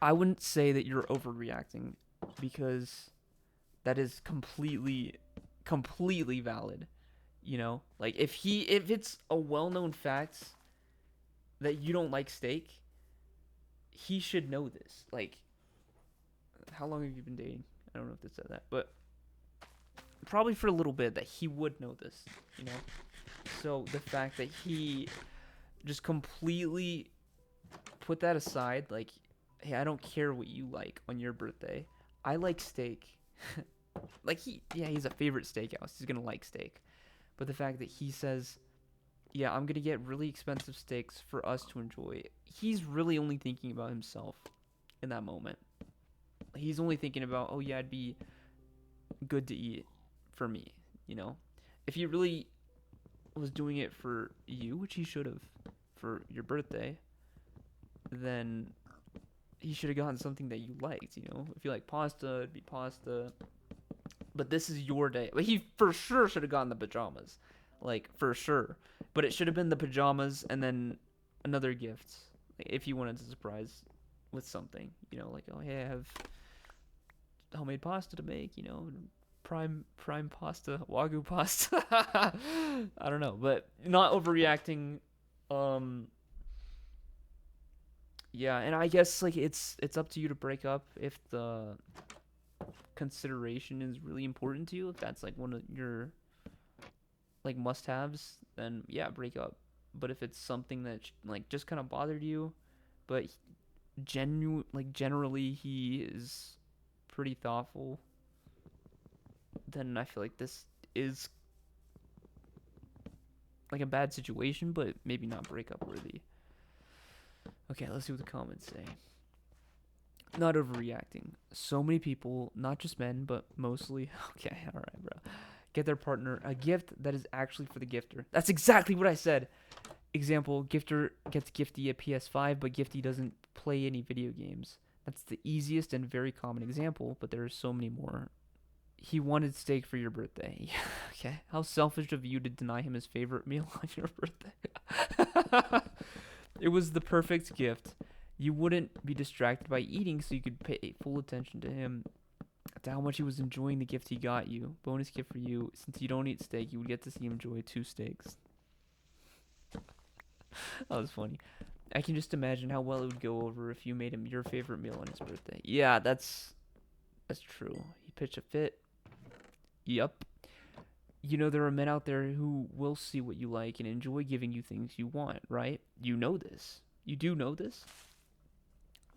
I wouldn't say that you're overreacting, because that is completely valid. You know, like if it's a well-known fact that you don't like steak, he should know this. Like, how long have you been dating? I don't know if it said that, but probably for a little bit, that he would know this, you know? So the fact that he just completely put that aside, like, hey, I don't care what you like on your birthday. I like steak. Like, he's a favorite steakhouse. He's gonna like steak. But the fact that he says, yeah, I'm gonna get really expensive steaks for us to enjoy, he's really only thinking about himself in that moment. He's only thinking about, oh yeah, it'd be good to eat for me, you know? If he really was doing it for you, which he should have, for your birthday, then he should have gotten something that you liked, you know? If you like pasta, it'd be pasta. But this is your day. But he for sure should have gotten the pajamas. Like, for sure. But it should have been the pajamas and then another gift. Like, if you wanted to surprise with something, you know, like, oh, hey, I have homemade pasta to make, you know, prime pasta, wagyu pasta. I don't know, but not overreacting. Yeah, and I guess like it's up to you to break up if the consideration is really important to you. If that's like one of your like must-haves, then yeah, break up. But if it's something that like just kind of bothered you, but generally he is pretty thoughtful, then I feel like this is like a bad situation, but maybe not breakup worthy. Okay, let's see what the comments say. Not overreacting. So many people, not just men, but mostly. Okay, alright, bro. Get their partner a gift that is actually for the gifter. That's exactly what I said. Example, gifter gets Gifty a PS5, but Gifty doesn't play any video games. That's the easiest and very common example, but there are so many more. He wanted steak for your birthday. Okay. How selfish of you to deny him his favorite meal on your birthday. It was the perfect gift. You wouldn't be distracted by eating, so you could pay full attention to him, to how much he was enjoying the gift he got you. Bonus gift for you. Since you don't eat steak, you would get to see him enjoy 2 steaks. That was funny. I can just imagine how well it would go over if you made him your favorite meal on his birthday. Yeah, that's true. He pitched a fit. Yup. You know, there are men out there who will see what you like and enjoy giving you things you want, right? You know this. You do know this?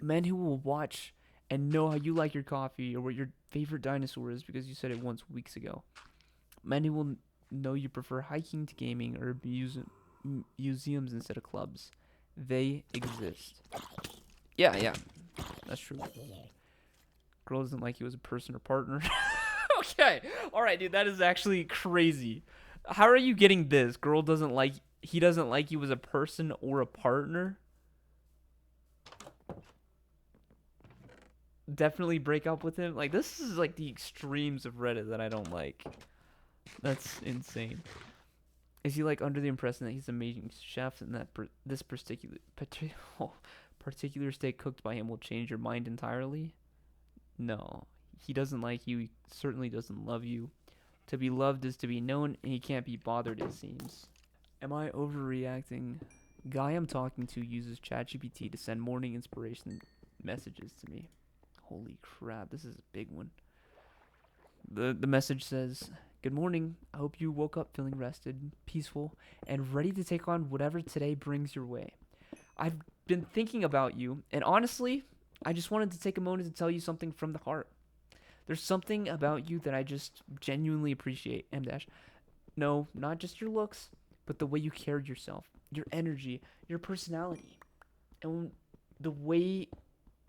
Men who will watch and know how you like your coffee or what your favorite dinosaur is because you said it once weeks ago. Men who will know you prefer hiking to gaming or museums instead of clubs. They exist. Yeah. That's true. Girl doesn't like you as a person or partner. Okay. Alright, dude, that is actually crazy. How are you getting this? He doesn't like you as a person or a partner? Definitely break up with him. Like, this is like the extremes of Reddit that I don't like. That's insane. Is he like under the impression that he's an amazing chef and that this particular steak cooked by him will change your mind entirely? No. He doesn't like you. He certainly doesn't love you. To be loved is to be known, and he can't be bothered, it seems. Am I overreacting? Guy I'm talking to uses ChatGPT to send morning inspiration messages to me. Holy crap, this is a big one. The message says, Good morning. I hope you woke up feeling rested, peaceful, and ready to take on whatever today brings your way. I've been thinking about you, and honestly, I just wanted to take a moment to tell you something from the heart. There's something about you that I just genuinely appreciate, M Dash. No, not just your looks, but the way you carried yourself, your energy, your personality, and the way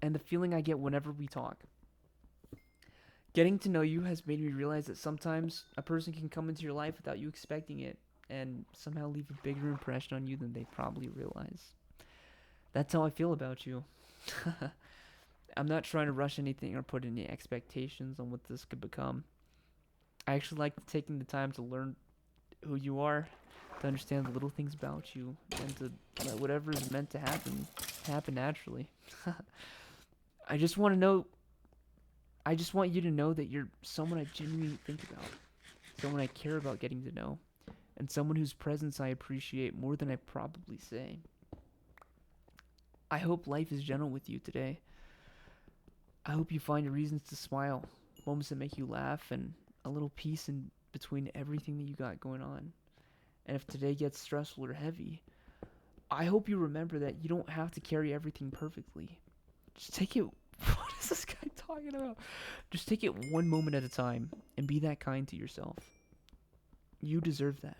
and the feeling I get whenever we talk. Getting to know you has made me realize that sometimes a person can come into your life without you expecting it and somehow leave a bigger impression on you than they probably realize. That's how I feel about you. I'm not trying to rush anything or put any expectations on what this could become. I actually like taking the time to learn who you are, to understand the little things about you, and to let whatever is meant to happen naturally. I just want to know I just want you to know that you're someone I genuinely think about, someone I care about getting to know, and someone whose presence I appreciate more than I probably say. I hope life is gentle with you today. I hope you find reasons to smile, moments that make you laugh, and a little peace in between everything that you got going on. And if today gets stressful or heavy, I hope you remember that you don't have to carry everything perfectly. Just take it. What is this guy talking about? Just take it one moment at a time and be that kind to yourself. You deserve that.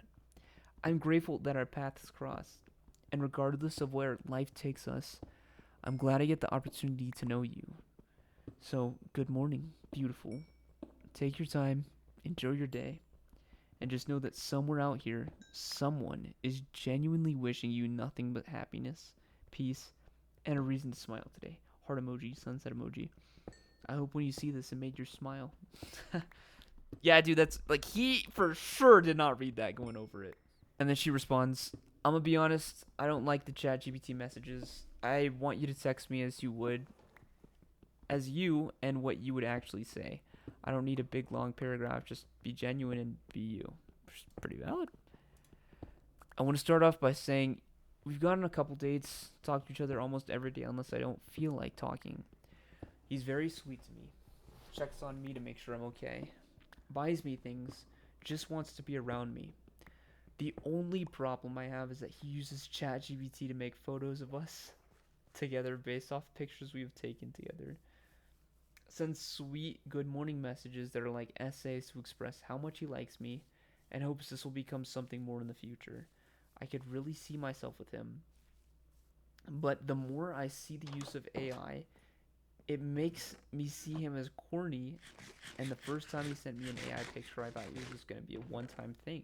I'm grateful that our paths crossed, and regardless of where life takes us, I'm glad I get the opportunity to know you. So, good morning, beautiful. Take your time, enjoy your day, and just know that somewhere out here, someone is genuinely wishing you nothing but happiness, peace, and a reason to smile today. Heart emoji, sunset emoji. I hope when you see this, it made you smile. Yeah, dude, that's like he for sure did not read that going over it. And then she responds, I'm gonna be honest, I don't like the chat GPT messages. I want you to text me as you and what you would actually say. I don't need a big long paragraph, just be genuine and be you. Pretty valid. I want to start off by saying we've gone on a couple dates, talked to each other almost every day unless I don't feel like talking. He's very sweet to me, checks on me to make sure I'm okay, buys me things, just wants to be around me. The only problem I have is that he uses ChatGPT to make photos of us together based off pictures we've taken together. Sends sweet good morning messages that are like essays to express how much he likes me and hopes this will become something more in the future. I could really see myself with him. But the more I see the use of AI, it makes me see him as corny. And the first time he sent me an AI picture, I thought it was just going to be a one time thing.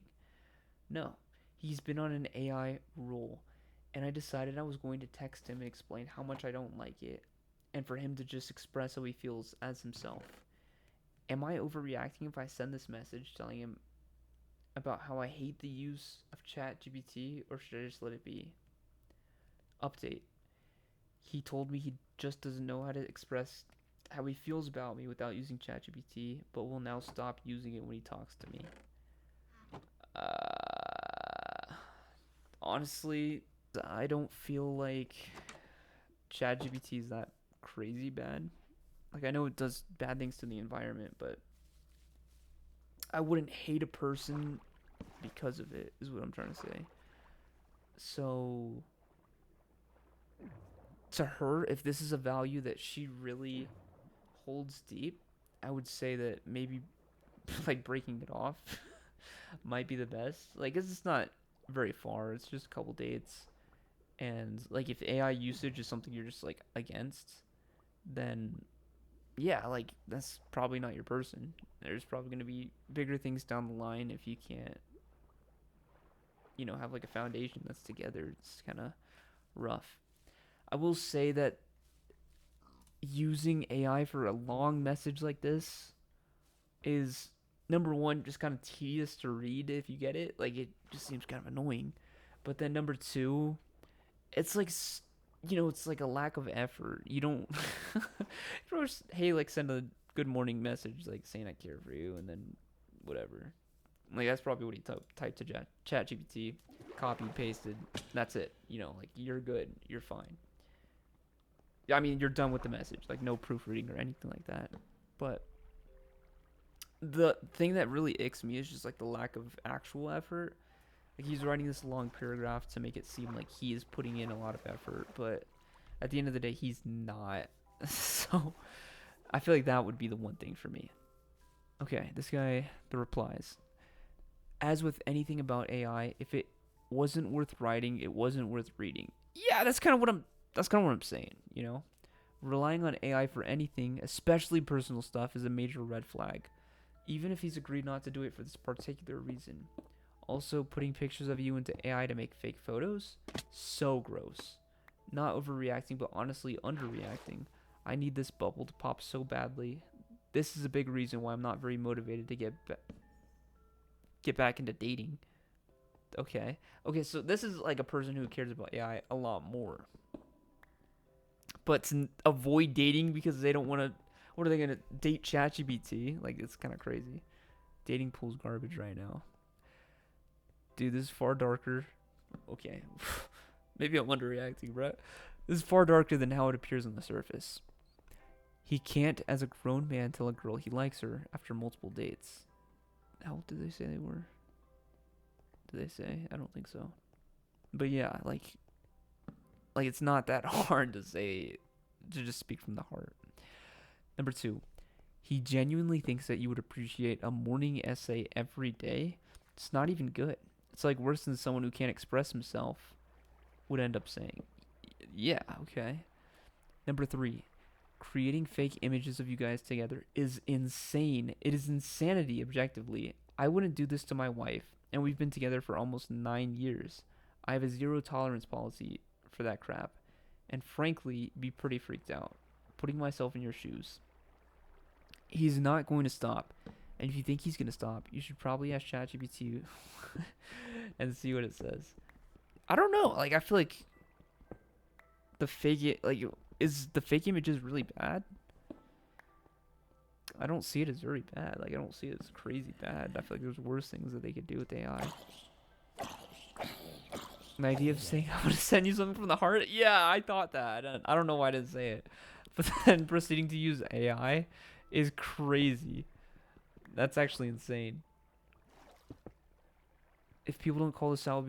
No, he's been on an AI roll. And I decided I was going to text him and explain how much I don't like it, and for him to just express how he feels as himself. Am I overreacting if I send this message telling him about how I hate the use of ChatGPT, or should I just let it be? Update. He told me he just doesn't know how to express how he feels about me without using ChatGPT, but will now stop using it when he talks to me. Honestly, I don't feel like ChatGPT is that crazy bad. Like, I know it does bad things to the environment, but I wouldn't hate a person because of it, is what I'm trying to say. So, to her, if this is a value that she really holds deep, I would say that maybe like breaking it off might be the best. Like, 'cause it's not very far. It's just a couple dates, and like if AI usage is something you're just like against, then yeah, like that's probably not your person. There's probably gonna be bigger things down the line if you can't, have like a foundation that's together. It's kind of rough. I will say that using AI for a long message like this is number one, just kind of tedious to read if you get it. Like it just seems kind of annoying. But then number two, it's like it's like a lack of effort. You don't, just, hey, like send a good morning message like saying I care for you, and then whatever. Like that's probably what he typed to Chat GPT, copy pasted. That's it. Like you're good, you're fine. I mean, you're done with the message. Like no proofreading or anything like that. But The thing that really icks me is just like the lack of actual effort. Like he's writing this long paragraph to make it seem like he is putting in a lot of effort, but at the end of the day, he's not. So I feel like that would be the one thing for me. Okay, this guy, the replies. As with anything about AI, if it wasn't worth writing, it wasn't worth reading. Yeah, that's kind of what I'm saying, you know? Relying on AI for anything, especially personal stuff, is a major red flag. Even if he's agreed not to do it for this particular reason. Also, putting pictures of you into AI to make fake photos? So gross. Not overreacting, but honestly underreacting. I need this bubble to pop so badly. This is a big reason why I'm not very motivated to get back into dating. Okay. Okay, so this is like a person who cares about AI a lot more. But to avoid dating because they don't want to. What are they going to date ChatGPT? Like, it's kind of crazy. Dating pool's garbage right now. Dude, this is far darker. Okay. Maybe I'm underreacting, bro. This is far darker than how it appears on the surface. He can't, as a grown man, tell a girl he likes her after multiple dates. How old did they say they were? Did they say? I don't think so. But yeah, like it's not that hard to say, to just speak from the heart. Number 2, he genuinely thinks that you would appreciate a morning essay every day. It's not even good. It's like worse than someone who can't express himself would end up saying. Yeah, okay. Number 3, creating fake images of you guys together is insane. It is insanity, objectively. I wouldn't do this to my wife, and we've been together for almost 9 years. I have a zero tolerance policy for that crap, and frankly, be pretty freaked out. Putting myself in your shoes. He's not going to stop. And if you think he's going to stop, you should probably ask ChatGPT and see what it says. I don't know. Like, I feel like is the fake images really bad? I don't see it as very bad. Like, I don't see it as crazy bad. I feel like there's worse things that they could do with AI. The idea of saying I'm gonna send you something from the heart. Yeah, I thought that. I don't know why I didn't say it, but then proceeding to use AI is crazy. That's actually insane. If people don't call this out,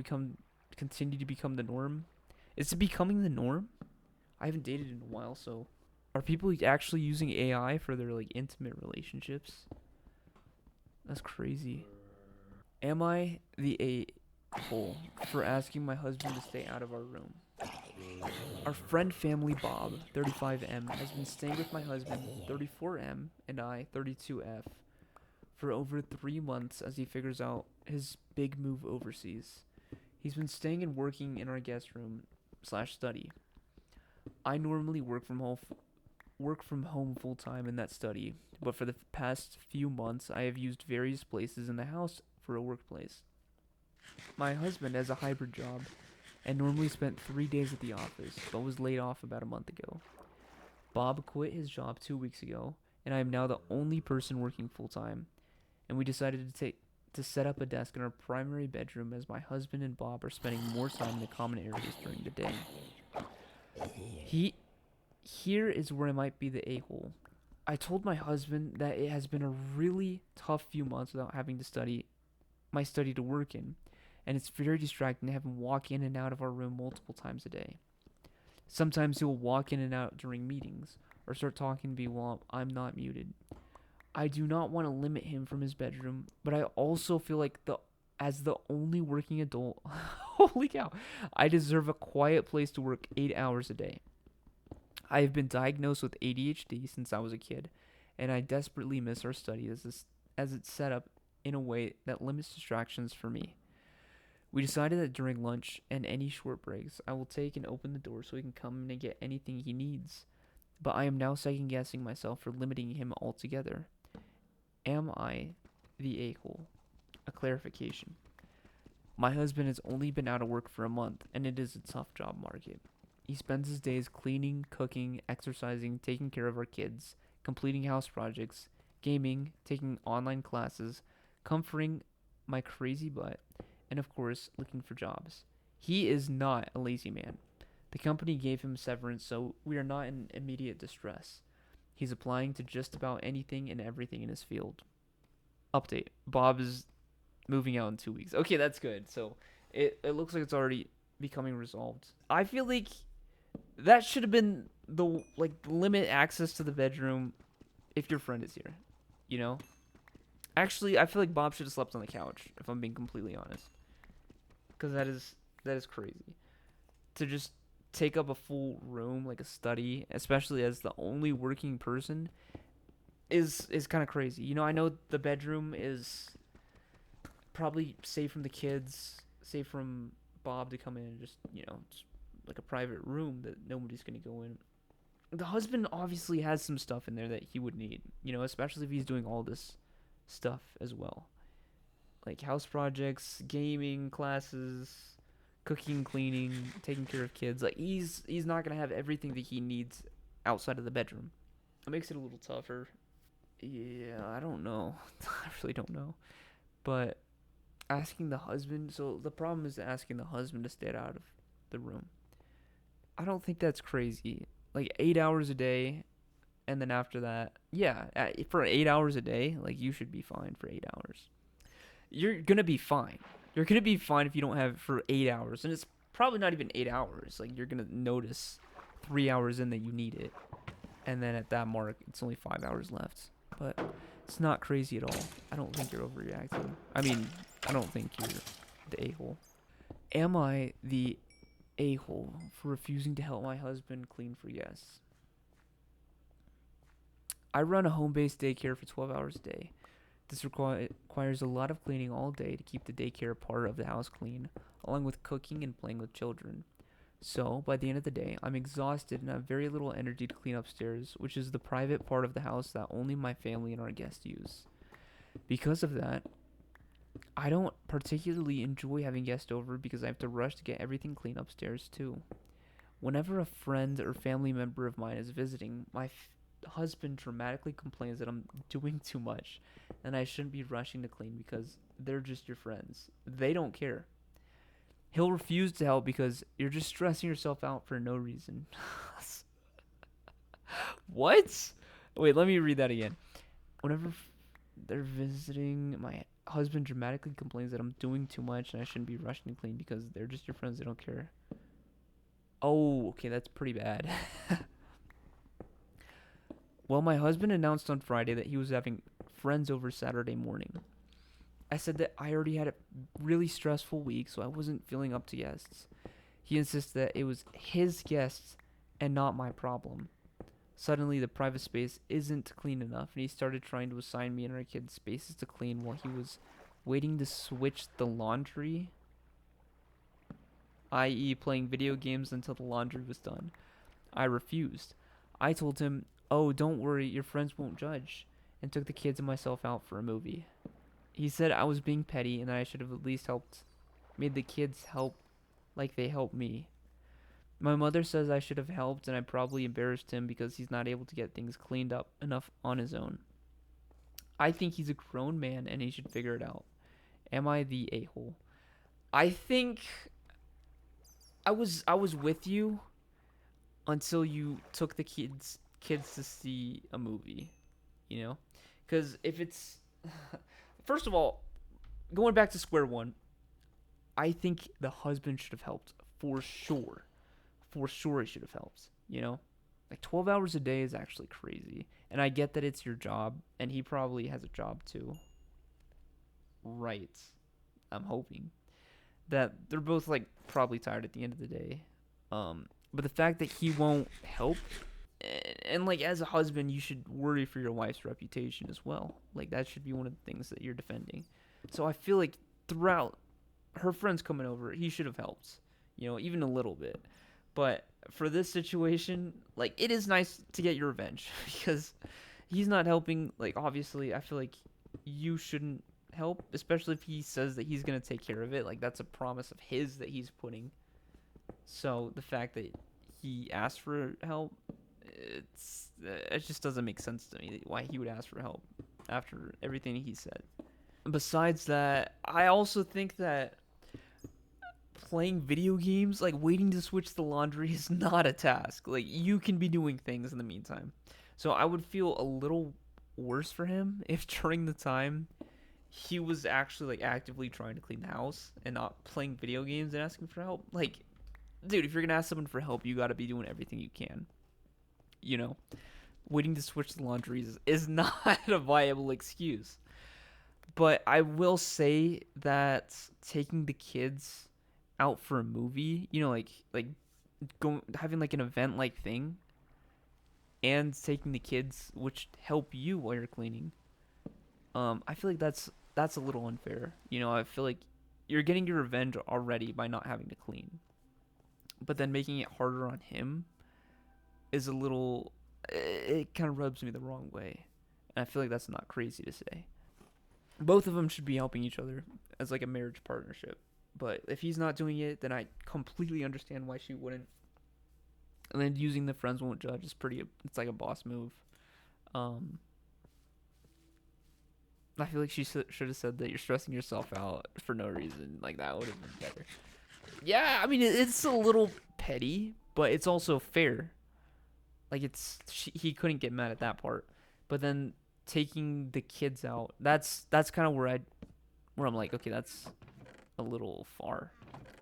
continue to become the norm. Is it becoming the norm? I haven't dated in a while, so are people actually using AI for their like intimate relationships? That's crazy. Am I the a-hole for asking my husband to stay out of our room? Our friend family Bob, 35M, has been staying with my husband, 34M, and I, 32F, for over 3 months as he figures out his big move overseas. He's been staying and working in our guest room slash study. I normally work from home full time in that study, but for the past few months I have used various places in the house for a workplace. My husband has a hybrid job and normally spent 3 days at the office, but was laid off about a month ago. Bob quit his job 2 weeks ago, and I am now the only person working full time. And we decided to set up a desk in our primary bedroom as my husband and Bob are spending more time in the common areas during the day. He Here is where I might be the a-hole. I told my husband that it has been a really tough few months without having to study to work in, and it's very distracting to have him walk in and out of our room multiple times a day. Sometimes he'll walk in and out during meetings, or start talking to me while I'm not muted. I do not want to limit him from his bedroom, but I also feel like as the only working adult, holy cow, I deserve a quiet place to work 8 hours a day. I have been diagnosed with ADHD since I was a kid, and I desperately miss our study as it's set up in a way that limits distractions for me. We decided that during lunch and any short breaks, I will take and open the door so he can come in and get anything he needs. But I am now second guessing myself for limiting him altogether. Am I the a-hole? A clarification. My husband has only been out of work for a month, and it is a tough job market. He spends his days cleaning, cooking, exercising, taking care of our kids, completing house projects, gaming, taking online classes, comforting my crazy butt, and of course, looking for jobs. He is not a lazy man. The company gave him severance, so we are not in immediate distress. He's applying to just about anything and everything in his field. Update. Bob is moving out in 2 weeks. Okay, that's good. So it looks like it's already becoming resolved. I feel like that should have been the like limit access to the bedroom if your friend is here. You know? Actually, I feel like Bob should have slept on the couch if I'm being completely honest. Cuz that is crazy. To just take up a full room like a study, especially as the only working person is kind of crazy. You know, I know the bedroom is probably safe from the kids, safe from Bob to come in and just, just like a private room that nobody's going to go in. The husband obviously has some stuff in there that he would need, especially if he's doing all this stuff as well. Like house projects, gaming, classes, cooking, cleaning, taking care of kids. Like he's not going to have everything that he needs outside of the bedroom. It makes it a little tougher. Yeah, I don't know. I really don't know. But asking the husband, so the problem is asking the husband to stay out of the room. I don't think that's crazy. Like 8 hours a day, and then after that, yeah, for 8 hours a day, like you should be fine for 8 hours. You're gonna be fine. You're gonna be fine if you don't have it for 8 hours, and it's probably not even 8 hours. Like you're gonna notice 3 hours in that you need it, and then at that mark, it's only 5 hours left. But it's not crazy at all. I don't think you're overreacting. I mean, I don't think you're the a-hole. Am I the a-hole for refusing to help my husband clean for guests? I run a home-based daycare for 12 hours a day. This requires a lot of cleaning all day to keep the daycare part of the house clean, along with cooking and playing with children. So, by the end of the day, I'm exhausted and have very little energy to clean upstairs, which is the private part of the house that only my family and our guests use. Because of that, I don't particularly enjoy having guests over because I have to rush to get everything clean upstairs too. Whenever a friend or family member of mine is visiting, my husband dramatically complains that I'm doing too much and I shouldn't be rushing to clean because they're just your friends. They don't care. He'll refuse to help because you're just stressing yourself out for no reason. What? Wait, let me read that again. Whenever they're visiting, my husband dramatically complains that I'm doing too much and I shouldn't be rushing to clean because they're just your friends. They don't care. Oh, okay, that's pretty bad. Well, my husband announced on Friday that he was having friends over Saturday morning. I said that I already had a really stressful week, so I wasn't feeling up to guests. He insisted that it was his guests and not my problem. Suddenly, the private space isn't clean enough, and he started trying to assign me and our kids spaces to clean while he was waiting to switch the laundry, i.e., playing video games until the laundry was done. I refused. I told him, "Oh, don't worry, your friends won't judge," and took the kids and myself out for a movie. He said I was being petty and that I should have at least made the kids help like they helped me. My mother says I should have helped and I probably embarrassed him because he's not able to get things cleaned up enough on his own. I think he's a grown man and he should figure it out. Am I the a-hole? I think I was with you until you took the kids to see a movie, Cuz if it's first of all, going back to square one, I think the husband should have helped for sure. For sure, he should have helped. Like 12 hours a day is actually crazy, and I get that it's your job, and he probably has a job too. Right? I'm hoping that they're both like probably tired at the end of the day. But the fact that he won't help, and like as a husband, you should worry for your wife's reputation as well. Like that should be one of the things that you're defending. So I feel like throughout her friends coming over, he should have helped, even a little bit. But for this situation, like it is nice to get your revenge because he's not helping. Like obviously, I feel like you shouldn't help, especially if he says that he's gonna take care of it. Like that's a promise of his that he's putting. So the fact that he asked for help, it just doesn't make sense to me why he would ask for help after everything he said. Besides that, I also think that playing video games, like waiting to switch the laundry, is not a task. Like you can be doing things in the meantime. So I would feel a little worse for him if during the time he was actually like actively trying to clean the house and not playing video games and asking for help. Like, dude, if you're gonna ask someone for help, you got to be doing everything you can. You know, waiting to switch the laundry is not a viable excuse. But I will say that taking the kids out for a movie, like going having like an event like thing, and taking the kids, which help you while you're cleaning. I feel like that's a little unfair. I feel like you're getting your revenge already by not having to clean, but then making it harder on him is a little. It kind of rubs me the wrong way, and I feel like that's not crazy to say. Both of them should be helping each other as like a marriage partnership. But if he's not doing it, then I completely understand why she wouldn't. And then using the friends won't judge is pretty. It's like a boss move. Um, I feel like she should have said that you're stressing yourself out for no reason. Like that would have been better. Yeah, I mean it's a little petty, but it's also fair. Like he couldn't get mad at that part. But then taking the kids out, that's kind of where I'm like, okay, that's a little far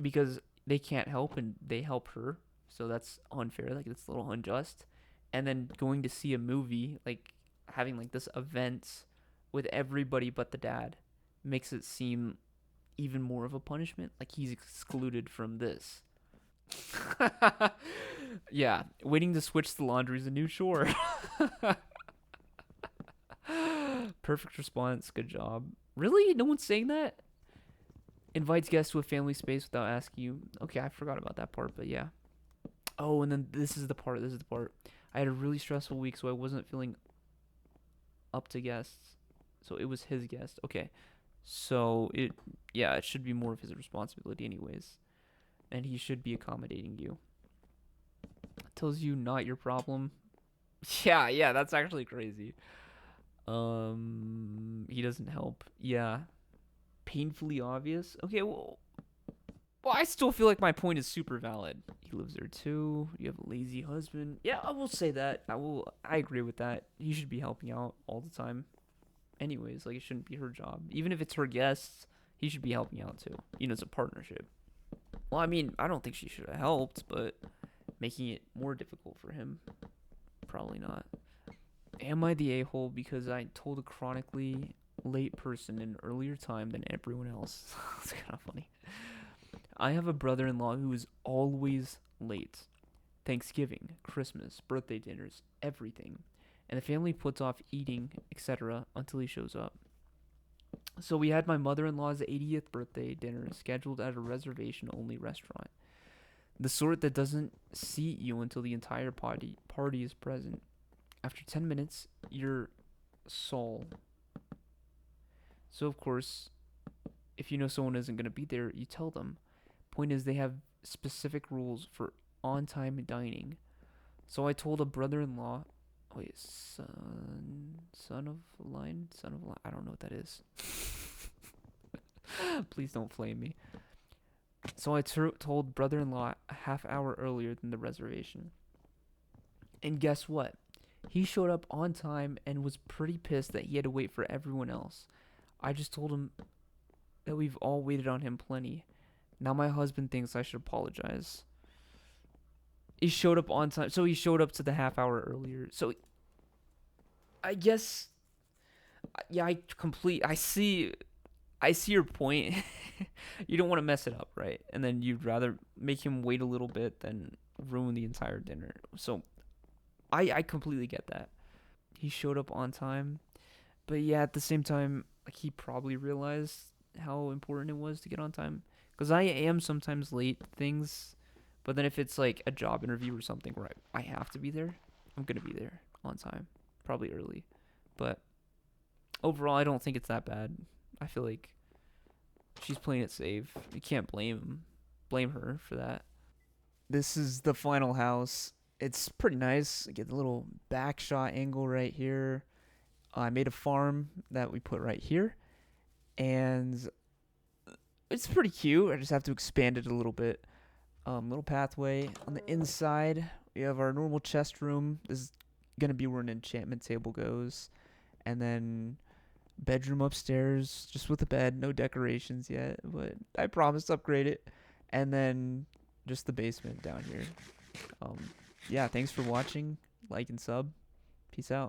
because they can't help and they help her, so that's unfair. Like it's a little unjust. And then going to see a movie, like having like this event with everybody but the dad, makes it seem even more of a punishment. Like he's excluded from this. Yeah, waiting to switch the laundry is a new chore. Perfect response. Good job. Really? No one's saying that? Invites guests to a family space without asking you. Okay, I forgot about that part, but yeah. Oh, and then this is the part. I had a really stressful week, so I wasn't feeling up to guests. So it was his guest. Okay. So it should be more of his responsibility anyways. And he should be accommodating you. Tells you not your problem. Yeah, that's actually crazy. He doesn't help. Yeah. Painfully obvious. Okay, well, I still feel like my point is super valid. He lives there too. You have a lazy husband. Yeah, I will say that. I agree with that. He should be helping out all the time. Anyways, like it shouldn't be her job. Even if it's her guests, he should be helping out too. It's a partnership. Well, I mean, I don't think she should have helped, but making it more difficult for him, probably not. Am I the a-hole because I told a chronically late person in an earlier time than everyone else? It's kind of funny. I have a brother-in-law who is always late. Thanksgiving, Christmas, birthday dinners, everything. And the family puts off eating, etc., until he shows up. So we had my mother-in-law's 80th birthday dinner scheduled at a reservation-only restaurant. The sort that doesn't seat you until the entire party is present. After 10 minutes, you're Saul. So, of course, if you know someone isn't going to be there, you tell them. Point is, they have specific rules for on-time dining. So I told a brother-in-law, wait, son of line? I don't know what that is. Please don't flame me. So I told brother-in-law a half hour earlier than the reservation. And guess what? He showed up on time and was pretty pissed that he had to wait for everyone else. I just told him that we've all waited on him plenty. Now my husband thinks I should apologize. He showed up on time. So he showed up to the half hour earlier. So I guess, yeah, I see your point. You don't want to mess it up, right? And then you'd rather make him wait a little bit than ruin the entire dinner. So I completely get that. He showed up on time. But yeah, at the same time, like he probably realized how important it was to get on time. Because I am sometimes late to things. But then if it's like a job interview or something where I have to be there, I'm going to be there on time. Probably early. But overall, I don't think it's that bad. I feel like she's playing it safe. You can't blame her for that. This is the final house. It's pretty nice. I get the little back shot angle right here. I made a farm that we put right here. And it's pretty cute. I just have to expand it a little bit. Little pathway. On the inside, we have our normal chest room. This is going to be where an enchantment table goes. And then bedroom upstairs, just with a bed, no decorations yet, but I promise to upgrade it. And then just the basement down here. Um, yeah, thanks for watching. Like and sub. Peace out.